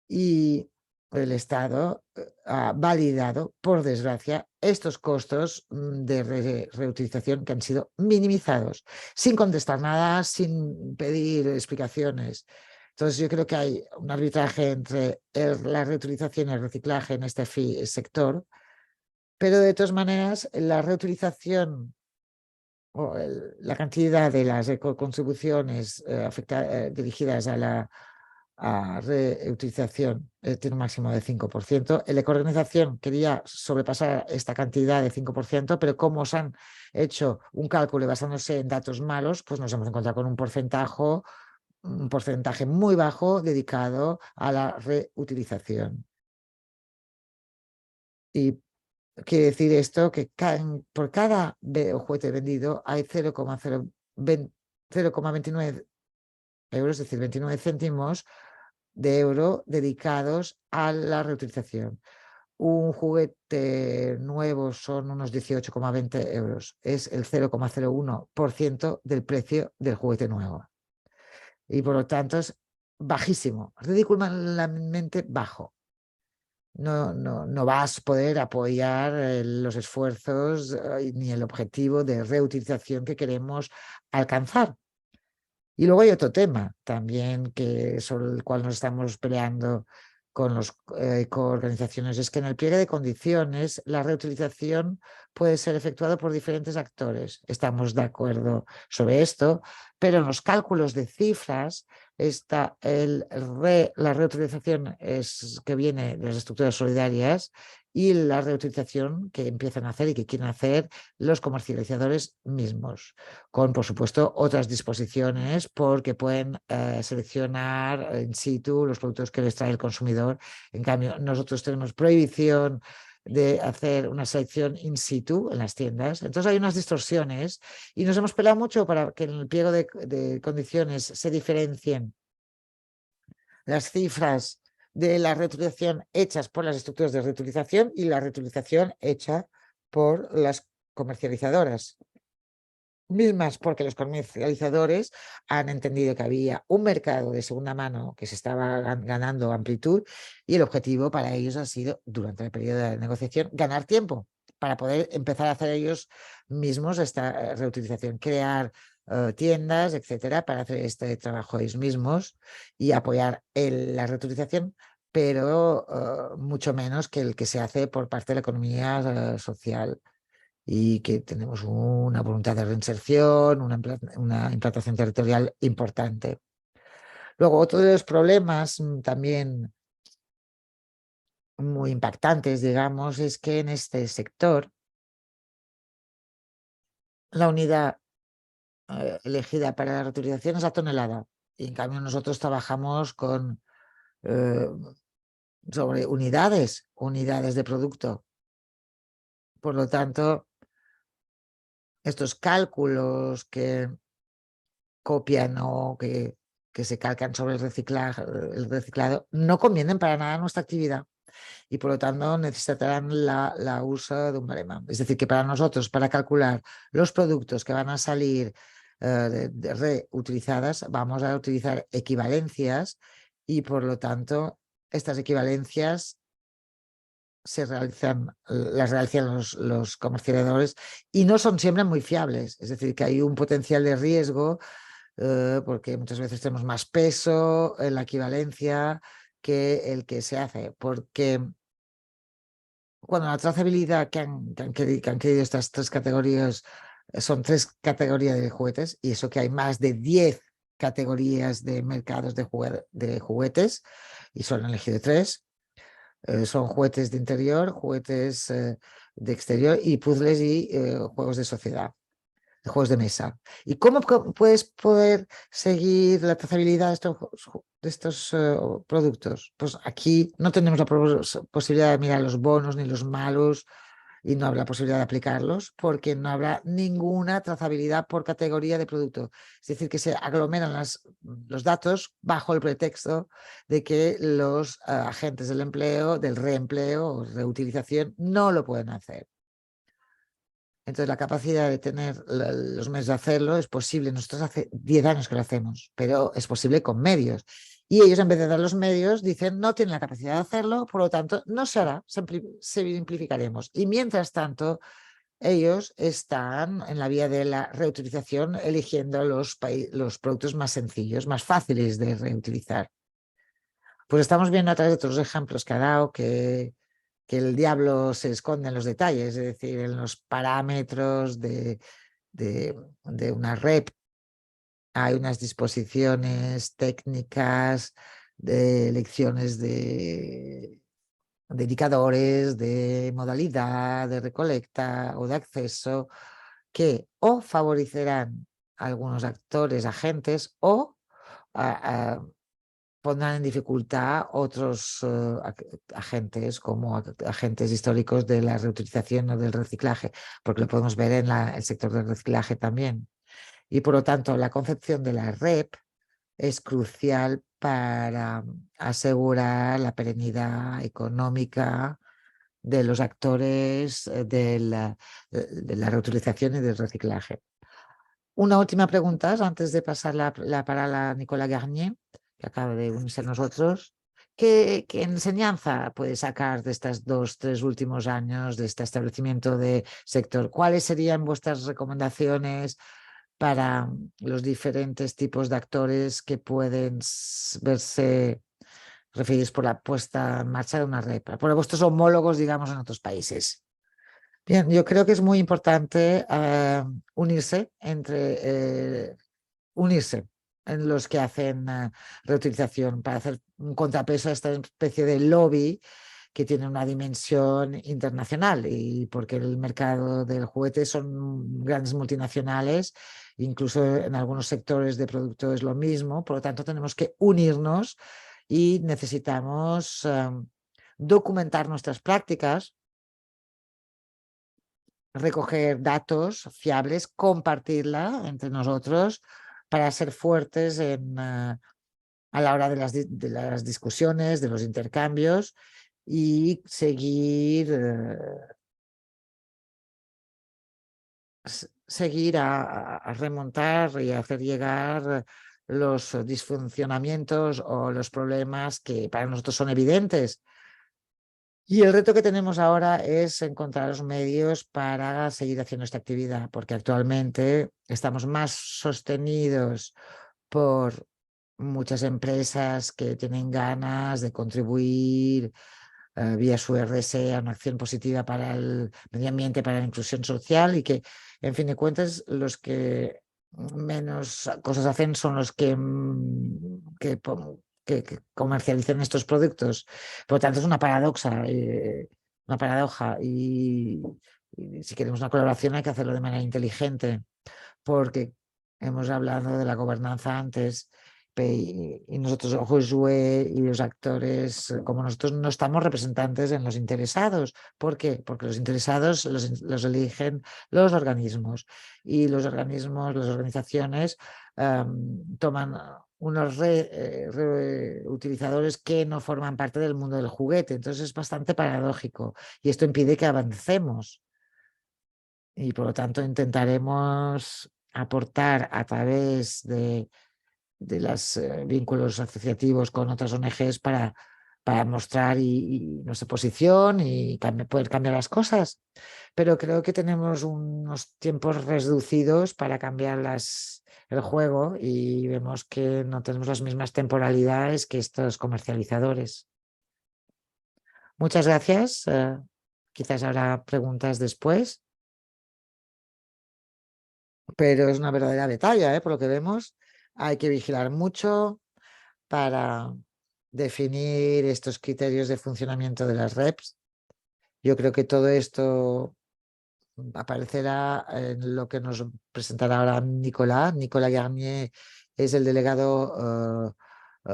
y el Estado ha validado, por desgracia, estos costos de reutilización que han sido minimizados, sin contestar nada, sin pedir explicaciones. Entonces yo creo que hay un arbitraje entre la reutilización y el reciclaje en este sector, pero de todas maneras la reutilización o la cantidad de las ecocontribuciones dirigidas a la reutilización tiene un máximo de 5%. La ecoorganización quería sobrepasar esta cantidad de 5%, pero como os han hecho un cálculo basándose en datos malos, pues nos hemos encontrado con un porcentaje muy bajo dedicado a la reutilización. Y quiere decir esto que por cada juguete vendido hay 0,29 euros, es decir, 29 céntimos de euro dedicados a la reutilización. Un juguete nuevo son unos 18,20 euros. Es el 0,01% del precio del juguete nuevo. Y por lo tanto es bajísimo, ridículamente bajo. No vas a poder apoyar los esfuerzos ni el objetivo de reutilización que queremos alcanzar. Y luego hay otro tema también sobre el cual nos estamos peleando con las ecoorganizaciones, es que en el pliegue de condiciones la reutilización puede ser efectuada por diferentes actores. Estamos de acuerdo sobre esto, pero en los cálculos de cifras la reutilización que viene de las estructuras solidarias y la reutilización que empiezan a hacer y que quieren hacer los comercializadores mismos, con, por supuesto, otras disposiciones porque pueden seleccionar in situ los productos que les trae el consumidor. En cambio, nosotros tenemos prohibición de hacer una selección in situ en las tiendas. Entonces hay unas distorsiones y nos hemos peleado mucho para que en el pliego de condiciones se diferencien las cifras de la reutilización hechas por las estructuras de reutilización y la reutilización hecha por las comercializadoras mismas, porque los comercializadores han entendido que había un mercado de segunda mano que se estaba ganando amplitud y el objetivo para ellos ha sido, durante el periodo de negociación, ganar tiempo para poder empezar a hacer ellos mismos esta reutilización, crear tiendas, etcétera, para hacer este trabajo ellos mismos y apoyar la reutilización, pero mucho menos que el que se hace por parte de la economía social, y que tenemos una voluntad de reinserción, una implantación territorial importante. Luego, otro de los problemas también muy impactantes, digamos, es que en este sector la unidad elegida para la reutilización es la tonelada. Y en cambio nosotros trabajamos sobre unidades de producto. Por lo tanto, estos cálculos que copian o que se calcan sobre el reciclado no convienen para nada a nuestra actividad y por lo tanto necesitarán la uso de un barema. Es decir, que para nosotros, para calcular los productos que van a salir reutilizadas, vamos a utilizar equivalencias y por lo tanto estas equivalencias las realizan los comercializadores y no son siempre muy fiables. Es decir, que hay un potencial de riesgo porque muchas veces tenemos más peso en la equivalencia que el que se hace, porque cuando la trazabilidad que han querido estas tres categorías, son tres categorías de juguetes, y eso que hay más de 10 categorías de mercados de juguetes, y solo han elegido tres. Son juguetes de interior, juguetes de exterior y puzzles y juegos de sociedad, juegos de mesa. ¿Y cómo puedes poder seguir la trazabilidad de estos productos? Pues aquí no tenemos la posibilidad de mirar los bonos ni los malos y no habrá posibilidad de aplicarlos porque no habrá ninguna trazabilidad por categoría de producto. Es decir, que se aglomeran los datos bajo el pretexto de que los agentes del empleo, del reempleo o reutilización no lo pueden hacer. Entonces, la capacidad de tener los medios de hacerlo es posible. Nosotros hace 10 años que lo hacemos, pero es posible con medios. Y ellos, en vez de dar los medios, dicen no tienen la capacidad de hacerlo, por lo tanto, no se hará, simplificaremos. Y mientras tanto, ellos están en la vía de la reutilización, eligiendo los productos más sencillos, más fáciles de reutilizar. Pues estamos viendo a través de otros ejemplos que ha dado que el diablo se esconde en los detalles, es decir, en los parámetros de una rep. Hay unas disposiciones técnicas, de lecciones de indicadores, de modalidad, de recolecta o de acceso, que o favorecerán a algunos actores, agentes, o pondrán en dificultad otros agentes, como agentes históricos de la reutilización o del reciclaje, porque lo podemos ver en el sector del reciclaje también. Y por lo tanto, la concepción de la REP es crucial para asegurar la perenidad económica de los actores de la reutilización y del reciclaje. Una última pregunta antes de pasar la palabra a Nicolas Garnier, que acaba de unirse a nosotros. ¿Qué enseñanza puede sacar de estos 2-3 últimos años de este establecimiento de sector? ¿Cuáles serían vuestras recomendaciones para los diferentes tipos de actores que pueden verse referidos por la puesta en marcha de una red, por vuestros homólogos, digamos, en otros países? Bien, yo creo que es muy importante unirse en los que hacen reutilización para hacer un contrapeso a esta especie de lobby que tiene una dimensión internacional, y porque el mercado del juguete son grandes multinacionales, incluso en algunos sectores de producto es lo mismo, por lo tanto tenemos que unirnos y necesitamos documentar nuestras prácticas, recoger datos fiables, compartirla entre nosotros para ser fuertes a la hora de las discusiones, de los intercambios, y seguir a remontar y a hacer llegar los disfuncionamientos o los problemas que para nosotros son evidentes. Y el reto que tenemos ahora es encontrar los medios para seguir haciendo esta actividad, porque actualmente estamos más sostenidos por muchas empresas que tienen ganas de contribuir vía su RSE a una acción positiva para el medio ambiente, para la inclusión social, y que, en fin de cuentas, los que menos cosas hacen son los que comercialicen estos productos. Por lo tanto, es una paradoja. Y si queremos una colaboración hay que hacerlo de manera inteligente, porque hemos hablado de la gobernanza antes, y nosotros, Josué y los actores como nosotros, no estamos representantes en los interesados. ¿Por qué? Porque los interesados los eligen los organismos, y los organismos, las organizaciones toman unos reutilizadores que no forman parte del mundo del juguete. Entonces es bastante paradójico, y esto impide que avancemos. Y por lo tanto intentaremos aportar a través de los vínculos asociativos con otras ONGs para mostrar nuestra posición y poder cambiar las cosas. Pero creo que tenemos unos tiempos reducidos para cambiar el juego, y vemos que no tenemos las mismas temporalidades que estos comercializadores. Muchas gracias. Quizás habrá preguntas después, pero es una verdadera batalla, por lo que vemos. Hay que vigilar mucho para definir estos criterios de funcionamiento de las reps. Yo creo que todo esto aparecerá en lo que nos presentará ahora Nicolas. Nicolas Garnier es el delegado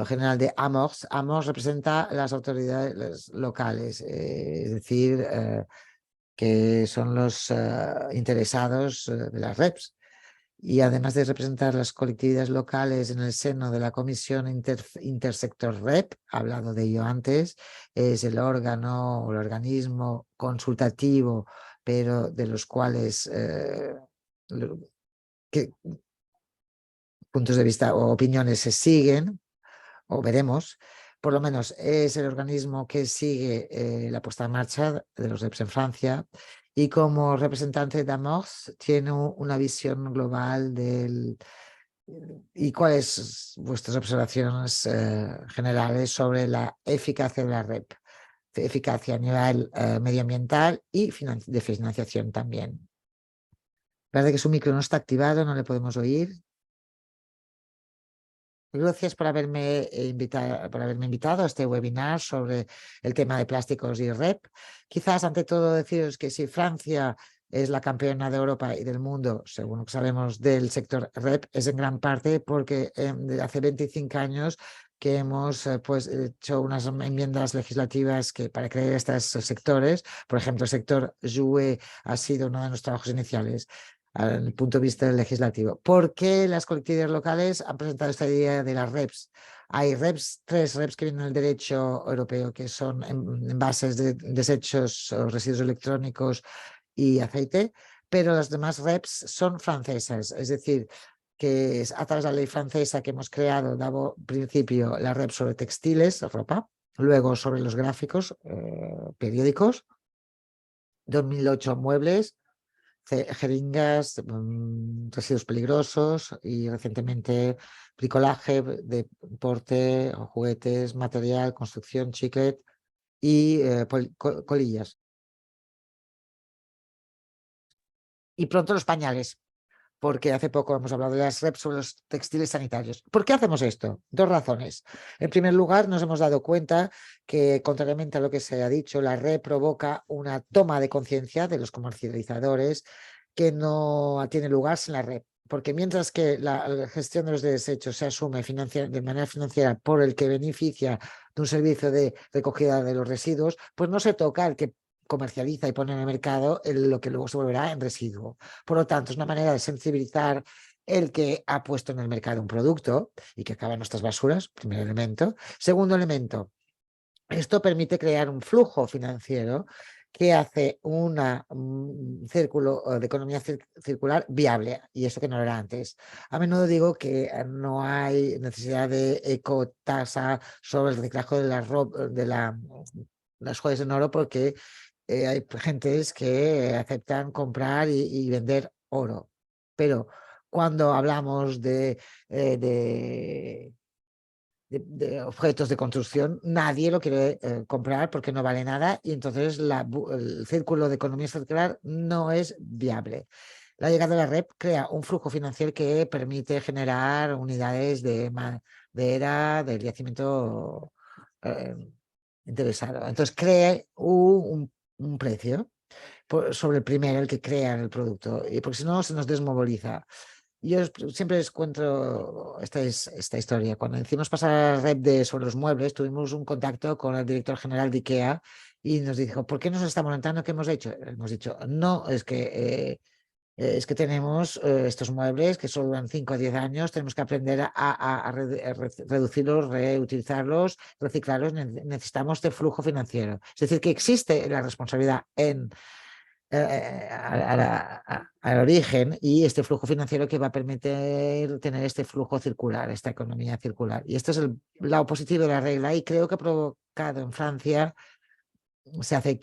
general de AMORS. AMORS representa las autoridades locales, es decir, que son los interesados de las reps. Y además de representar las colectividades locales en el seno de la Comisión Intersector REP, he hablado de ello antes, es el órgano o el organismo consultativo, pero de los cuales puntos de vista o opiniones se siguen o veremos, por lo menos es el organismo que sigue la puesta en marcha de los REPs en Francia, y como representante de Amorce tiene una visión global del... ¿Y cuáles vuestras observaciones generales sobre la eficacia de la REP? Eficacia a nivel medioambiental y de financiación también. Parece que su micro no está activado, no le podemos oír. Gracias por haberme invitado a este webinar sobre el tema de plásticos y REP. Quizás ante todo deciros que si Francia es la campeona de Europa y del mundo, según lo que sabemos del sector REP, es en gran parte porque hace 25 años que hemos hecho unas enmiendas legislativas que para crear estos sectores. Por ejemplo, el sector JUE ha sido uno de nuestros trabajos iniciales desde el punto de vista legislativo. ¿Por qué las colectividades locales han presentado esta idea de las REPs? Hay tres REPs que vienen del derecho europeo, que son envases de desechos o residuos electrónicos y aceite, pero las demás REPs son francesas, es decir, que es a través de la ley francesa que hemos creado, dado principio la REP sobre textiles, ropa, luego sobre los gráficos, periódicos, 2008 muebles, jeringas, residuos peligrosos y recientemente bricolaje, deporte, juguetes, material, construcción, chiclet y colillas. Y pronto los pañales, porque hace poco hemos hablado de las REP sobre los textiles sanitarios. ¿Por qué hacemos esto? Dos razones. En primer lugar, nos hemos dado cuenta que, contrariamente a lo que se ha dicho, la REP provoca una toma de conciencia de los comercializadores que no tiene lugar sin la REP. Porque mientras que la gestión de los desechos se asume de manera financiera por el que beneficia de un servicio de recogida de los residuos, pues no se toca el que comercializa y pone en el mercado lo que luego se volverá en residuo. Por lo tanto, es una manera de sensibilizar el que ha puesto en el mercado un producto y que acaba en nuestras basuras, primer elemento. Segundo elemento, esto permite crear un flujo financiero que hace un círculo de economía circular viable, y eso que no era antes. A menudo digo que no hay necesidad de ecotasa sobre el reciclaje de las joyas en oro, porque hay gentes que aceptan comprar y vender oro. Pero cuando hablamos de objetos de construcción, nadie lo quiere comprar porque no vale nada, y entonces el círculo de economía circular no es viable. La llegada de la REP crea un flujo financiero que permite generar unidades de madera del yacimiento interesado. Entonces crea un precio sobre el primero, el que crea el producto, y porque si no se nos desmoviliza. Yo siempre les cuento esta historia. Cuando hicimos pasar la red sobre los muebles, tuvimos un contacto con el director general de IKEA y nos dijo: ¿por qué nos está molestando? ¿Qué hemos hecho? Hemos dicho: no, es que tenemos estos muebles que solo duran 5 o 10 años, tenemos que aprender a reducirlos, reutilizarlos, reciclarlos, necesitamos este flujo financiero. Es decir, que existe la responsabilidad al origen, y este flujo financiero que va a permitir tener este flujo circular, esta economía circular. Y este es el lado positivo de la regla, y creo que ha provocado en Francia, se hace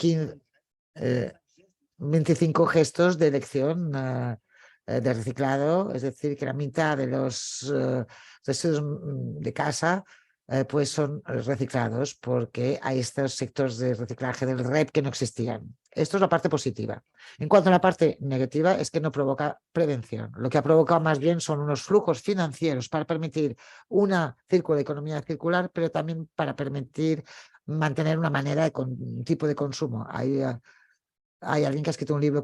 25 gestos de elección de reciclado, es decir, que la mitad de los residuos de casa pues son reciclados, porque hay estos sectores de reciclaje del REP que no existían. Esto es la parte positiva. En cuanto a la parte negativa, es que no provoca prevención. Lo que ha provocado más bien son unos flujos financieros para permitir una círculo de economía circular, pero también para permitir mantener una manera de un tipo de consumo. Hay alguien que ha escrito un libro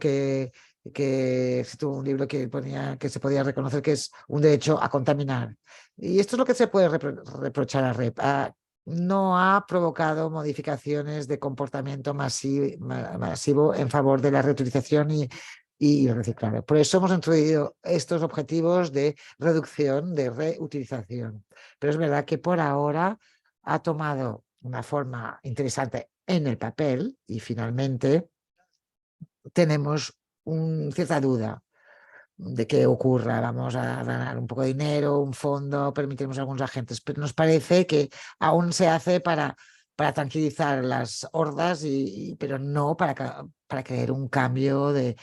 ponía que se podía reconocer que es un derecho a contaminar. Y esto es lo que se puede reprochar a REP. No ha provocado modificaciones de comportamiento masivo en favor de la reutilización y reciclado. Por eso hemos introducido estos objetivos de reducción, de reutilización. Pero es verdad que por ahora ha tomado una forma interesante en el papel, y finalmente tenemos cierta duda, de que ocurra. Vamos a ganar un poco de dinero, un fondo, permitiremos a algunos agentes, pero nos parece que aún se hace para tranquilizar las hordas, pero no para crear un cambio de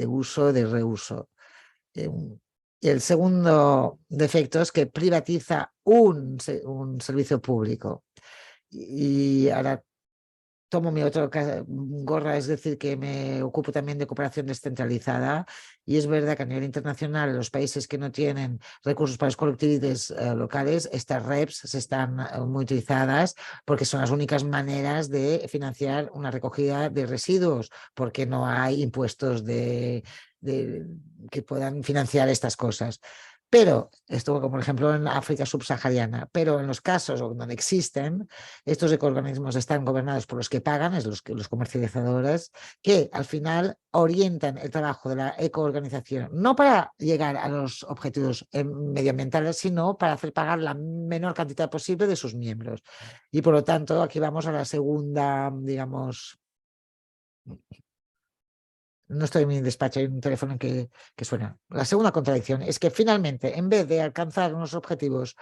uso, de reuso. Y el segundo defecto es que privatiza un servicio público. Y ahora tomo mi otra gorra, es decir, que me ocupo también de cooperación descentralizada, y es verdad que a nivel internacional los países que no tienen recursos para las colectividades locales, estas REPs se están muy utilizadas porque son las únicas maneras de financiar una recogida de residuos, porque no hay impuestos que puedan financiar estas cosas. Pero, esto como por ejemplo en África subsahariana, pero en los casos donde existen, estos ecoorganismos están gobernados por los que pagan, es los comercializadores, que al final orientan el trabajo de la ecoorganización no para llegar a los objetivos medioambientales, sino para hacer pagar la menor cantidad posible de sus miembros. Y por lo tanto, aquí vamos a la segunda, digamos, no estoy en mi despacho, hay un teléfono que suena. La segunda contradicción es que finalmente, en vez de alcanzar unos objetivos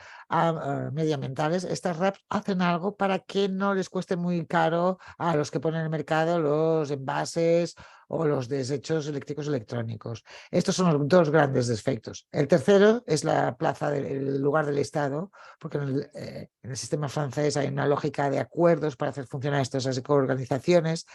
medioambientales, estas RAPs hacen algo para que no les cueste muy caro a los que ponen en el mercado los envases o los desechos eléctricos electrónicos. Estos son los dos grandes defectos. El tercero es la plaza el lugar del Estado, porque en el sistema francés hay una lógica de acuerdos para hacer funcionar estas ecoorganizaciones,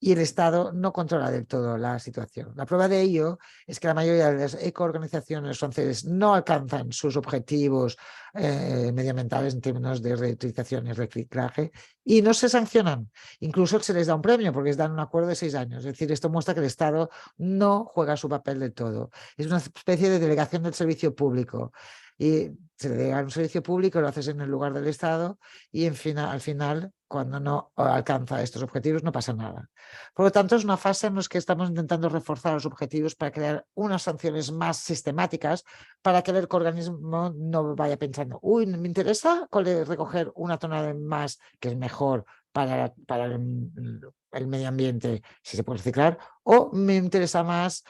y el Estado no controla del todo la situación. La prueba de ello es que la mayoría de las ecoorganizaciones franceses no alcanzan sus objetivos medioambientales en términos de reutilización y reciclaje, y no se sancionan. Incluso se les da un premio porque les dan un acuerdo de 6 años. Es decir, esto muestra que el Estado no juega su papel del todo. Es una especie de delegación del servicio público. Y se le delega un servicio público, lo haces en el lugar del Estado, y al final, cuando no alcanza estos objetivos, no pasa nada. Por lo tanto, es una fase en la que estamos intentando reforzar los objetivos para crear unas sanciones más sistemáticas, para que el ecoorganismo no vaya pensando, uy, me interesa recoger una tonelada más, que es mejor para el medio ambiente, si se puede reciclar, o me interesa más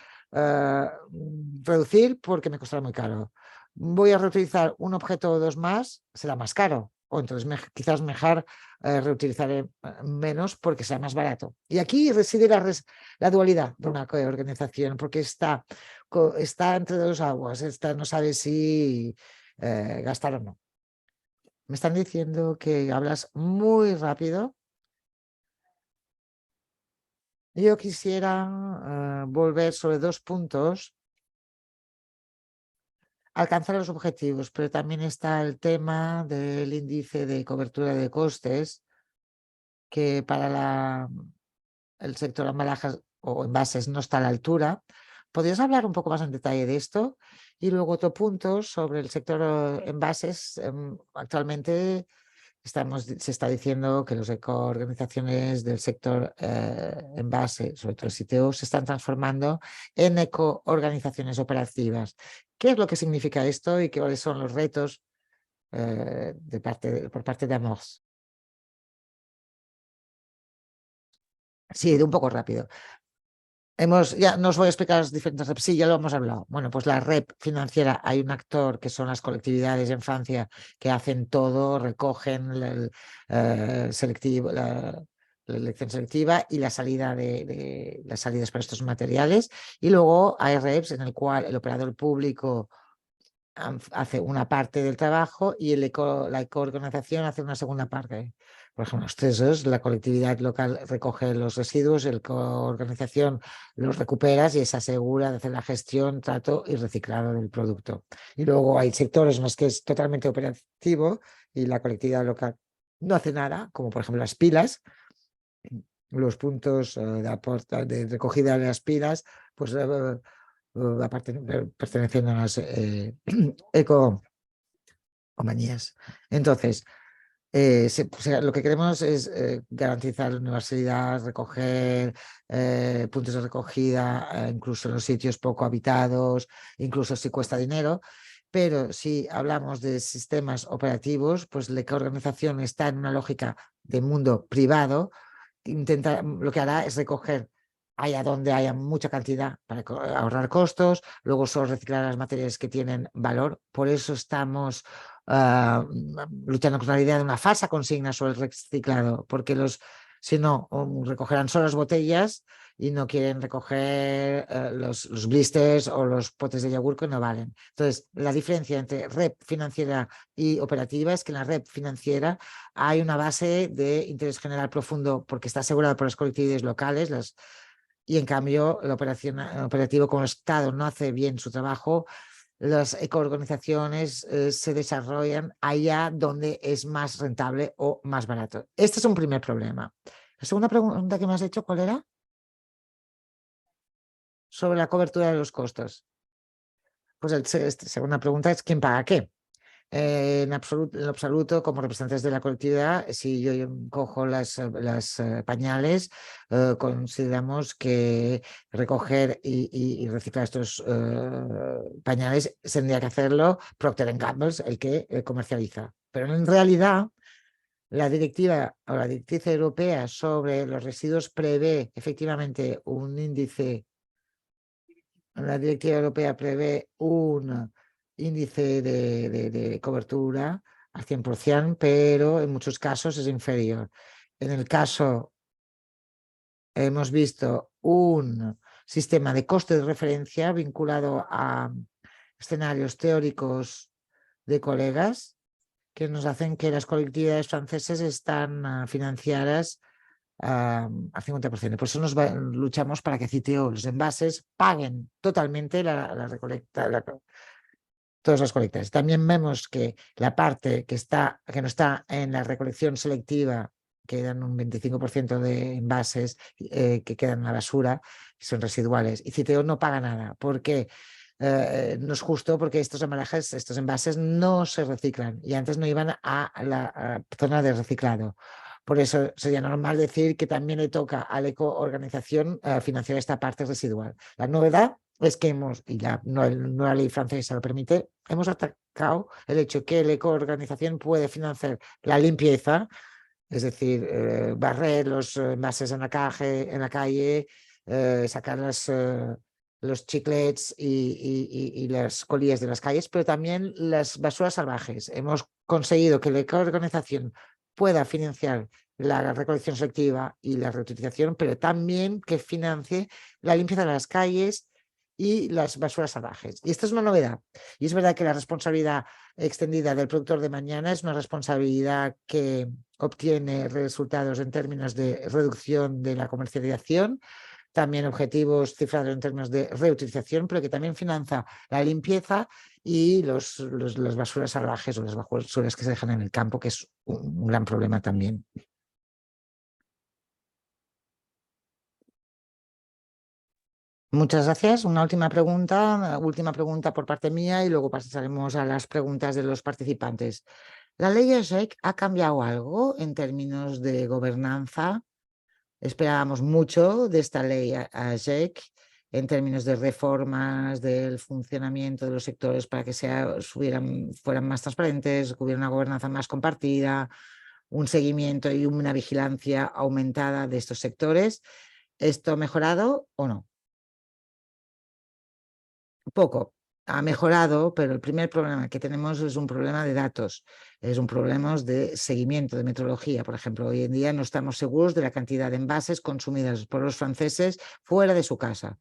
reducir porque me costará muy caro. Voy a reutilizar un objeto o dos más, será más caro. O entonces quizás mejor reutilizaré menos porque sea más barato. Y aquí reside la dualidad de una organización, porque está entre dos aguas, no sabe si gastar o no. Me están diciendo que hablas muy rápido. Yo quisiera volver sobre 2 puntos. Alcanzar los objetivos, pero también está el tema del índice de cobertura de costes, que para el sector embalajes o envases no está a la altura. ¿Podrías hablar un poco más en detalle de esto? Y luego otro punto sobre el sector envases. Actualmente se está diciendo que las ecoorganizaciones del sector envase, sobre todo el sitio, se están transformando en ecoorganizaciones operativas. ¿Qué es lo que significa esto y cuáles son los retos por parte de Amors? Sí, de un poco rápido. Ya no os voy a explicar las diferentes reps, sí, ya lo hemos hablado. Bueno, pues la rep financiera, hay un actor que son las colectividades en Francia que hacen todo, recogen la elección selectiva y la salida las salidas para estos materiales. Y luego hay reps en el cual el operador público hace una parte del trabajo y la ecoorganización hace una segunda parte. Por ejemplo, los TESOs, la colectividad local recoge los residuos, la ecoorganización los recupera y se asegura de hacer la gestión, trato y reciclado del producto. Y luego hay sectores en los que es totalmente operativo y la colectividad local no hace nada, como por ejemplo las pilas, los puntos de recogida de las pilas, pues perteneciendo a las ecomanías. Entonces, lo que queremos es garantizar la universalidad, recoger puntos de recogida, incluso en los sitios poco habitados, incluso si cuesta dinero. Pero si hablamos de sistemas operativos, pues la organización está en una lógica de mundo privado. Lo que hará es recoger allá donde haya mucha cantidad para ahorrar costos, luego solo reciclar las materias que tienen valor. Por eso estamos luchando contra la idea de una falsa consigna sobre el reciclado, porque si no, recogerán solo las botellas y no quieren recoger los blisters o los potes de yogur que no valen. Entonces, la diferencia entre red financiera y operativa es que en la red financiera hay una base de interés general profundo porque está asegurada por las colectividades locales, y en cambio el operativo, como el Estado no hace bien su trabajo, las ecoorganizaciones se desarrollan allá donde es más rentable o más barato. Este es un primer problema. La segunda pregunta que me has hecho, ¿cuál era? Sobre la cobertura de los costos. Pues la segunda pregunta es ¿quién paga qué? En absoluto, como representantes de la colectividad, si yo cojo las pañales, consideramos que recoger y reciclar estos pañales tendría que hacerlo Procter & Gamble, el que comercializa. Pero en realidad, la directiva o la directriz europea sobre los residuos prevé efectivamente un índice. La directiva europea prevé un índice de cobertura al 100%, pero en muchos casos es inferior. En el caso, hemos visto un sistema de coste de referencia vinculado a escenarios teóricos de colegas que nos hacen que las colectividades francesas están financiadas al 50%. Por eso luchamos para que CITEO, los envases, paguen totalmente la recolecta, todas las colectas. También vemos que la parte que no está en la recolección selectiva, quedan un 25% de envases que quedan en la basura, que son residuales, y CITEO no paga nada. ¿Por qué? No es justo porque estos embalajes, estos envases no se reciclan y antes no iban a la zona de reciclado. Por eso sería normal decir que también le toca a la ecoorganización financiar esta parte residual. La novedad es que y la nueva ley francesa lo permite, hemos atacado el hecho que la ecoorganización puede financiar la limpieza, es decir, barrer los envases en la calle, sacar los chiclets y las colillas de las calles, pero también las basuras salvajes. Hemos conseguido que la ecoorganización pueda financiar la recolección selectiva y la reutilización, pero también que financie la limpieza de las calles y las basuras salvajes. Y esta es una novedad. Y es verdad que la responsabilidad extendida del productor de mañana es una responsabilidad que obtiene resultados en términos de reducción de la comercialización, también objetivos cifrados en términos de reutilización, pero que también financia la limpieza y las basuras salvajes o las basuras que se dejan en el campo, que es un gran problema también. Muchas gracias. Una última pregunta por parte mía y luego pasaremos a las preguntas de los participantes. ¿La ley AGEC ha cambiado algo en términos de gobernanza? Esperábamos mucho de esta ley AGEC en términos de reformas del funcionamiento de los sectores para que fueran más transparentes, hubiera una gobernanza más compartida, un seguimiento y una vigilancia aumentada de estos sectores. ¿Esto ha mejorado o no? Poco. Ha mejorado, pero el primer problema que tenemos es un problema de datos, es un problema de seguimiento, de metrología. Por ejemplo, hoy en día no estamos seguros de la cantidad de envases consumidas por los franceses fuera de su casa.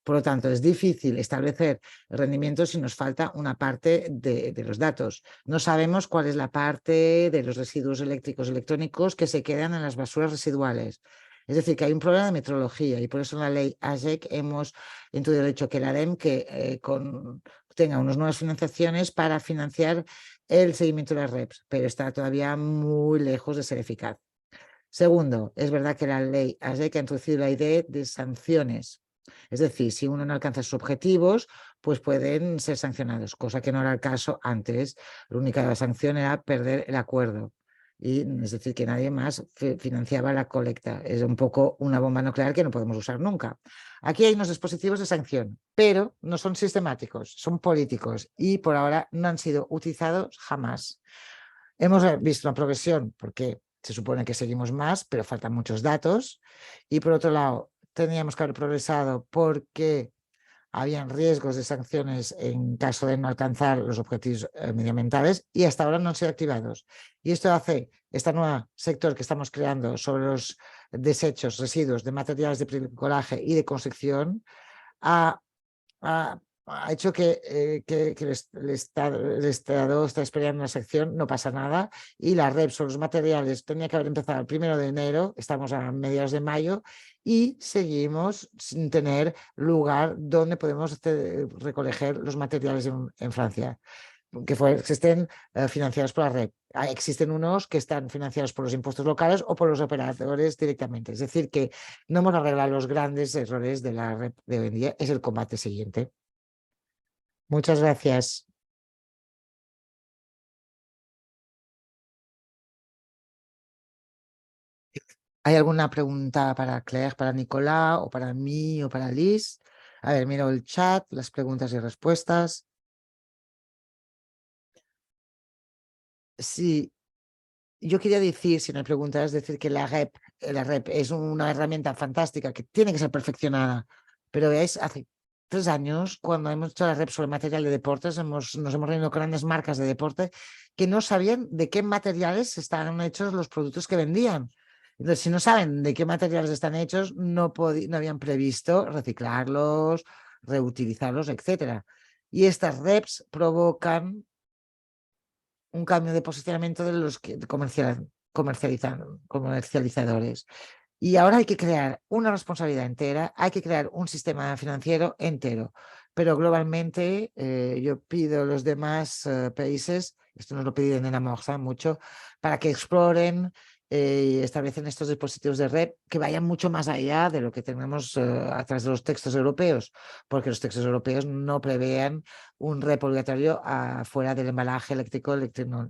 Por lo tanto, es difícil establecer rendimientos si nos falta una parte de los datos. No sabemos cuál es la parte de los residuos eléctricos y electrónicos que se quedan en las basuras residuales. Es decir, que hay un problema de metrología y por eso en la ley AGEC hemos introducido el hecho que la ADEM tenga unas nuevas financiaciones para financiar el seguimiento de las REPs, pero está todavía muy lejos de ser eficaz. Segundo, es verdad que la ley AGEC ha introducido la idea de sanciones. Es decir, si uno no alcanza sus objetivos, pues pueden ser sancionados, cosa que no era el caso antes. La única sanción era perder el acuerdo. Y es decir, que nadie más financiaba la colecta. Es un poco una bomba nuclear que no podemos usar nunca. Aquí hay unos dispositivos de sanción, pero no son sistemáticos, son políticos y por ahora no han sido utilizados jamás. Hemos visto una progresión porque se supone que seguimos más, pero faltan muchos datos. Y por otro lado, teníamos que haber progresado porque habían riesgos de sanciones en caso de no alcanzar los objetivos medioambientales y hasta ahora no han sido activados. Y esto hace este nuevo sector que estamos creando sobre los desechos, residuos de materiales de bricolaje y de construcción ha hecho que el Estado está esperando una sección, no pasa nada, y la REP sobre los materiales tenía que haber empezado el 1 de enero, estamos a mediados de mayo, y seguimos sin tener lugar donde podemos recoger los materiales en Francia, que estén financiados por la REP. Existen unos que están financiados por los impuestos locales o por los operadores directamente. Es decir, que no hemos arreglado los grandes errores de la REP de hoy en día. Es el combate siguiente. Muchas gracias. ¿Hay alguna pregunta para Claire, para Nicolás, o para mí, o para Liz? A ver, miro el chat, las preguntas y respuestas. Sí, yo quería decir, si no hay preguntas, es decir que la REP es una herramienta fantástica que tiene que ser perfeccionada, pero veáis, hace 3 años, cuando hemos hecho la REP sobre material de deportes, nos hemos reunido con grandes marcas de deporte que no sabían de qué materiales estaban hechos los productos que vendían. Entonces, si no saben de qué materiales están hechos, no habían previsto reciclarlos, reutilizarlos, etcétera. Y estas REPs provocan un cambio de posicionamiento de los que comercializadores. Y ahora hay que crear una responsabilidad entera, hay que crear un sistema financiero entero. Pero globalmente yo pido a los demás países, esto nos lo piden en Amorza mucho, para que exploren y establecen estos dispositivos de red que vayan mucho más allá de lo que tenemos a través de los textos europeos, porque los textos europeos no prevean un REP obligatorio fuera del embalaje eléctrico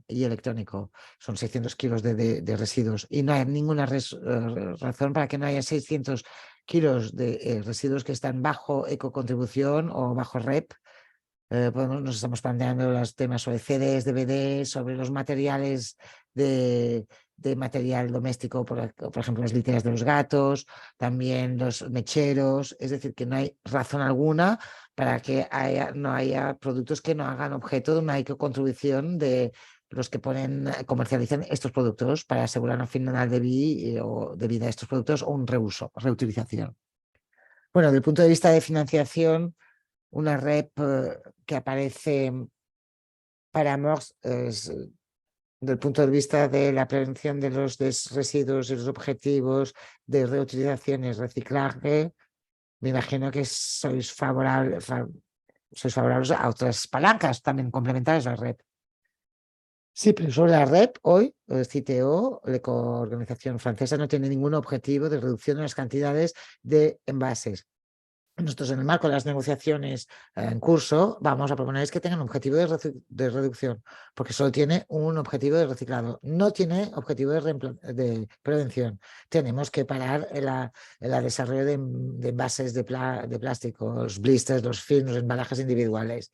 y electrónico. Son 600 kilos de residuos y no hay ninguna razón para que no haya 600 kilos de residuos que están bajo ecocontribución o bajo REP. Nos estamos planteando los temas sobre CDs, DVDs, sobre los materiales de material doméstico, por ejemplo, las literas de los gatos, también los mecheros. Es decir, que no hay razón alguna para que no haya productos que no hagan objeto de una ecocontribución de los que comercializan estos productos para asegurar un final de vida de estos productos o un reuso, reutilización. Bueno, desde el punto de vista de financiación, una REP que aparece para MOX desde el punto de vista de la prevención de los residuos y los objetivos de reutilización y reciclaje. Me imagino que sois favorables a otras palancas también complementarias a la REP. Sí, pero sobre la REP, hoy, el CITO, la organización francesa, no tiene ningún objetivo de reducción de las cantidades de envases. Nosotros, en el marco de las negociaciones en curso, vamos a proponer que tengan un objetivo de reducción, porque solo tiene un objetivo de reciclado, no tiene objetivo de prevención. Tenemos que parar el desarrollo de envases de plástico, los blisters, los films, los embalajes individuales.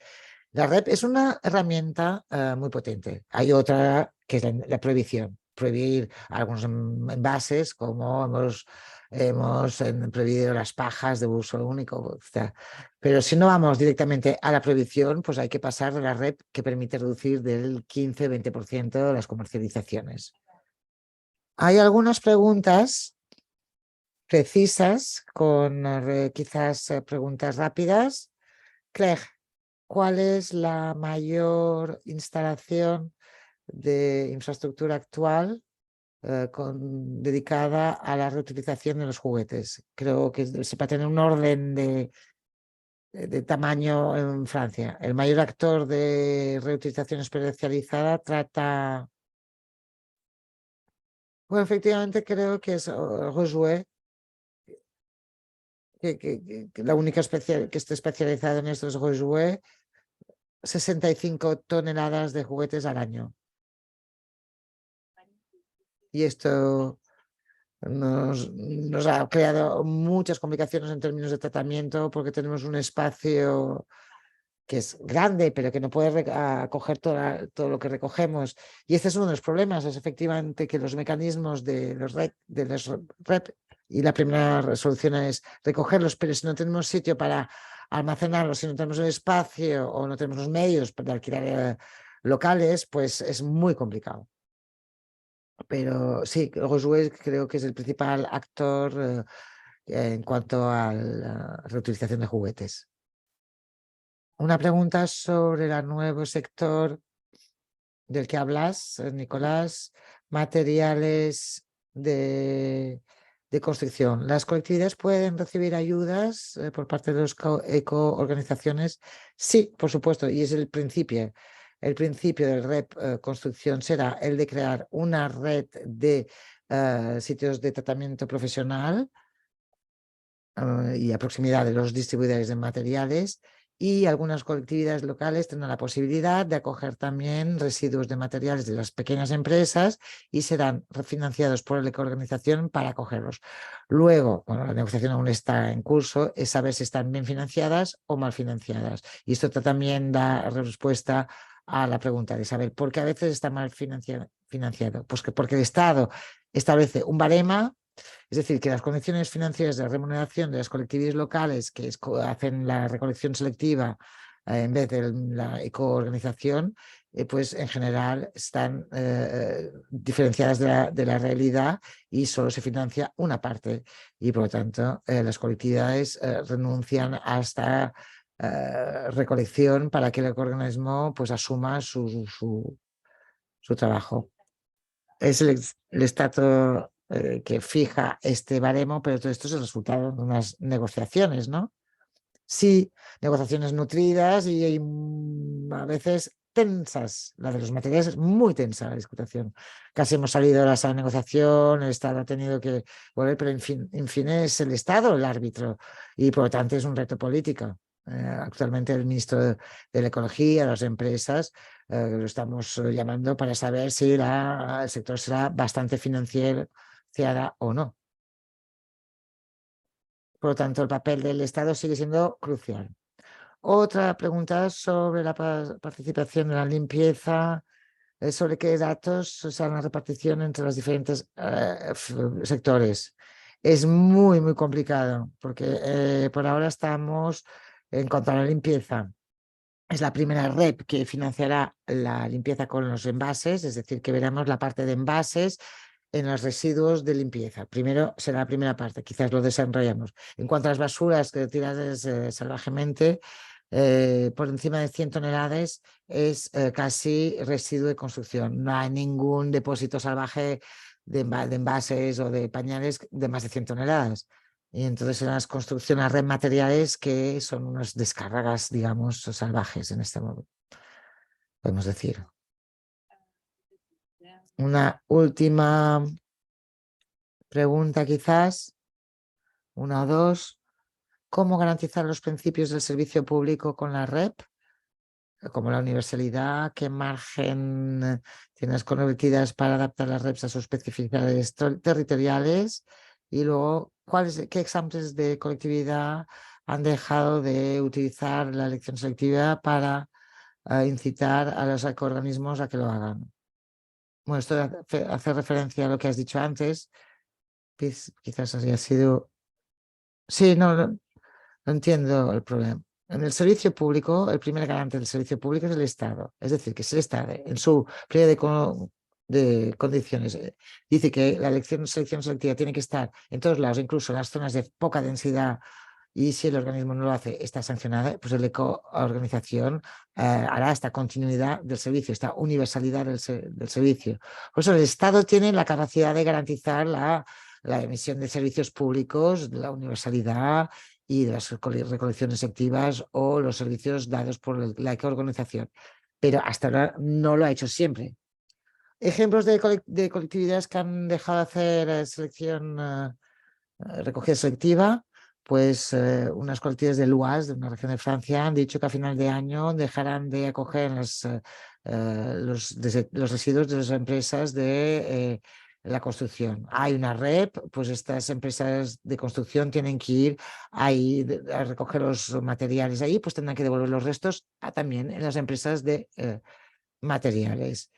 La REP es una herramienta muy potente. Hay otra que es la prohibición. Prohibir algunos envases, como hemos prohibido las pajas de uso único, etc. Pero si no vamos directamente a la prohibición, pues hay que pasar de la REP que permite reducir del 15-20% las comercializaciones. Hay algunas preguntas precisas con quizás preguntas rápidas. Claire, ¿cuál es la mayor instalación de infraestructura actual dedicada a la reutilización de los juguetes? Creo que para tener un orden de tamaño en Francia. El mayor actor de reutilización especializada trata... Bueno, efectivamente creo que es Rejouet, que la única que esté especializada en esto es Rejouet, 65 toneladas de juguetes al año. Y esto nos ha creado muchas complicaciones en términos de tratamiento, porque tenemos un espacio que es grande, pero que no puede acoger todo lo que recogemos. Y este es uno de los problemas, es efectivamente que los mecanismos de los REP Y la primera solución es recogerlos, pero si no tenemos sitio para almacenarlos, si no tenemos el espacio o no tenemos los medios para alquilar locales, pues es muy complicado. Pero sí, Roswell creo que es el principal actor en cuanto a la reutilización de juguetes. Una pregunta sobre el nuevo sector del que hablas, Nicolás, materiales de construcción. ¿Las colectividades pueden recibir ayudas por parte de las eco-organizaciones? Sí, por supuesto, y es el principio. El principio del REP construcción será el de crear una red de sitios de tratamiento profesional y a proximidad de los distribuidores de materiales, y algunas colectividades locales tendrán la posibilidad de acoger también residuos de materiales de las pequeñas empresas y serán refinanciados por la ecoorganización para acogerlos. Luego, bueno, la negociación aún está en curso, es saber si están bien financiadas o mal financiadas. Y esto también da respuesta a la pregunta de saber por qué a veces está mal financiado. Pues porque el Estado establece un barema. Es decir, que las condiciones financieras de remuneración de las colectividades locales que hacen la recolección selectiva en vez de la ecoorganización, pues en general están diferenciadas de la realidad y solo se financia una parte. Y por lo tanto, las colectividades renuncian a esta recolección para que el ecoorganismo pues, asuma su trabajo. Es el Estado que fija este baremo, pero todo esto es el resultado de unas negociaciones, ¿no? Sí, negociaciones nutridas y a veces tensas. La de los materiales es muy tensa la discusión. Casi hemos salido de la sala de negociación, el Estado ha tenido que volver, pero en fin es el Estado el árbitro y por lo tanto es un reto político. Actualmente el ministro de la Ecología, las empresas, lo estamos llamando para saber si el sector será bastante financiada o no. Por lo tanto, el papel del Estado sigue siendo crucial. Otra pregunta sobre la participación en la limpieza, sobre qué datos será la repartición entre los diferentes sectores. Es muy, muy complicado porque por ahora estamos en cuanto a la limpieza. Es la primera red que financiará la limpieza con los envases, es decir, que veremos la parte de envases en los residuos de limpieza. Primero será la primera parte, quizás lo desarrollamos. En cuanto a las basuras tiradas salvajemente, por encima de 100 toneladas es casi residuo de construcción. No hay ningún depósito salvaje de envases o de pañales de más de 100 toneladas. Y entonces en las construcciones red materiales que son unas descargas, digamos, salvajes en este modo, podemos decir. Una última pregunta quizás, una o dos. ¿Cómo garantizar los principios del servicio público con la REP? Como la universalidad, ¿qué margen tienes comprometidas para adaptar las REPs a sus especificidades territoriales? Y luego, ¿qué exámenes de colectividad han dejado de utilizar la elección selectiva para incitar a los ecoorganismos a que lo hagan? Bueno, esto hace referencia a lo que has dicho antes. Quizás haya sido... Sí, no entiendo el problema. En el servicio público, el primer garante del servicio público es el Estado. Es decir, que si el Estado, en su periodo de condiciones, dice que la selección selectiva tiene que estar en todos lados, incluso en las zonas de poca densidad, y si el organismo no lo hace, está sancionada, pues la ecoorganización hará esta continuidad del servicio, esta universalidad del servicio. Por eso el Estado tiene la capacidad de garantizar la emisión de servicios públicos, la universalidad y de las recolecciones activas o los servicios dados por la ecoorganización. Pero hasta ahora no lo ha hecho siempre. Ejemplos de colectividades que han dejado de hacer recogida selectiva, pues unas colectividades de Luas, de una región de Francia, han dicho que a final de año dejarán de acoger los residuos de las empresas de la construcción. Hay una red, pues estas empresas de construcción tienen que ir ahí a recoger los materiales ahí, pues tendrán que devolver los restos también en las empresas de materiales.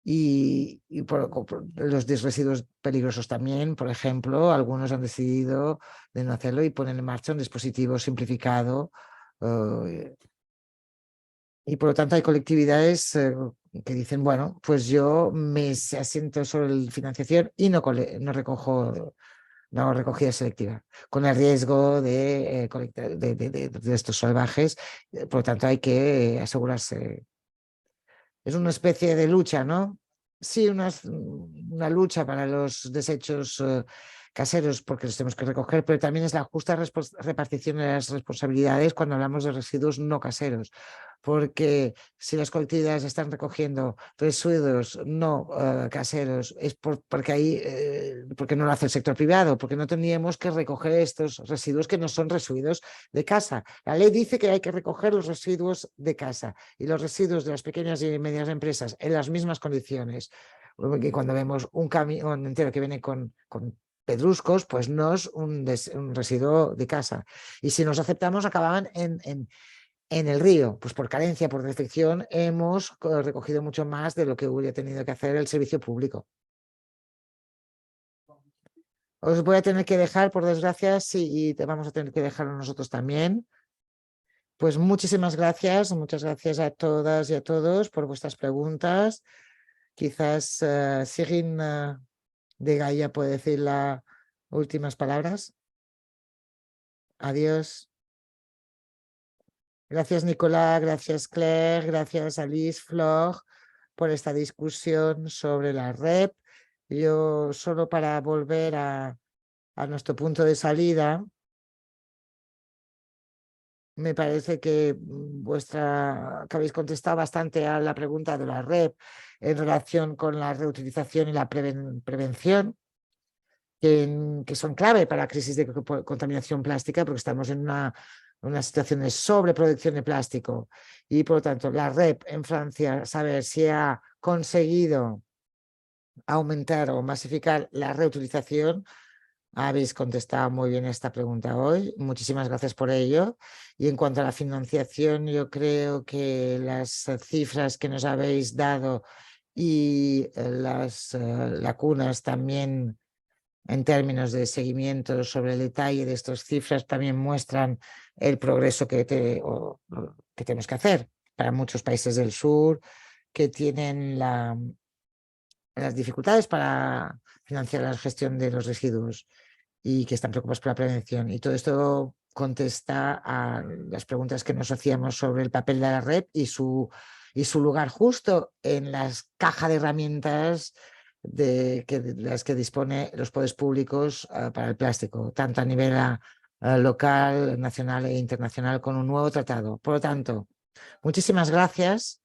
y por los residuos peligrosos también. Por ejemplo, algunos han decidido de no hacerlo y ponen en marcha un dispositivo simplificado. Y por lo tanto hay colectividades que dicen, bueno, pues yo me asiento sobre la financiación y no recojo no recogida selectiva, con el riesgo de estos salvajes. Por lo tanto, hay que asegurarse. Es una especie de lucha, ¿no? Sí, una lucha para los desechos caseros, porque los tenemos que recoger, pero también es la justa repartición de las responsabilidades cuando hablamos de residuos no caseros, porque si las colectividades están recogiendo residuos no caseros, es porque ahí, porque no lo hace el sector privado, porque no tendríamos que recoger estos residuos que no son residuos de casa. La ley dice que hay que recoger los residuos de casa y los residuos de las pequeñas y medianas empresas en las mismas condiciones. Y cuando vemos un camión entero que viene con pedruscos, pues no es un residuo de casa. Y si nos aceptamos, acababan en el río. Pues por carencia, por defección, hemos recogido mucho más de lo que hubiera tenido que hacer el servicio público. Os voy a tener que dejar, por desgracia, sí, y te vamos a tener que dejarlo nosotros también. Pues muchísimas gracias, muchas gracias a todas y a todos por vuestras preguntas. Quizás Sigyn de Gaia puede decir las últimas palabras. Adiós. Gracias, Nicolás, gracias, Claire, gracias, Alice, Flor, por esta discusión sobre la REP. Yo solo para volver a nuestro punto de salida, me parece que que habéis contestado bastante a la pregunta de la REP en relación con la reutilización y la prevención, que son clave para la crisis de contaminación plástica, porque estamos en una situación de sobreproducción de plástico. Y por lo tanto, la REP en Francia, saber si ha conseguido aumentar o masificar la reutilización. Habéis contestado muy bien esta pregunta hoy. Muchísimas gracias por ello. Y en cuanto a la financiación, yo creo que las cifras que nos habéis dado y las lacunas también en términos de seguimiento sobre el detalle de estas cifras también muestran el progreso que tenemos que hacer para muchos países del sur que tienen las dificultades para financiar la gestión de los residuos y que están preocupados por la prevención. Y todo esto contesta a las preguntas que nos hacíamos sobre el papel de la red y su lugar justo en las cajas de herramientas de las que dispone los poderes públicos para el plástico, tanto a nivel local, nacional e internacional, con un nuevo tratado. Por lo tanto, muchísimas gracias.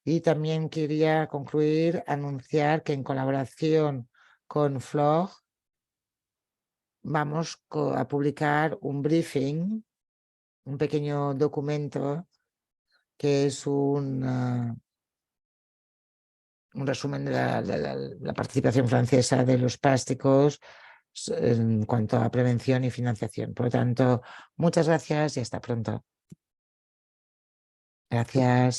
Y también quería concluir, anunciar que en colaboración con Flor vamos a publicar un briefing, un pequeño documento que es un resumen de la participación francesa de los plásticos en cuanto a prevención y financiación. Por lo tanto, muchas gracias y hasta pronto. Gracias.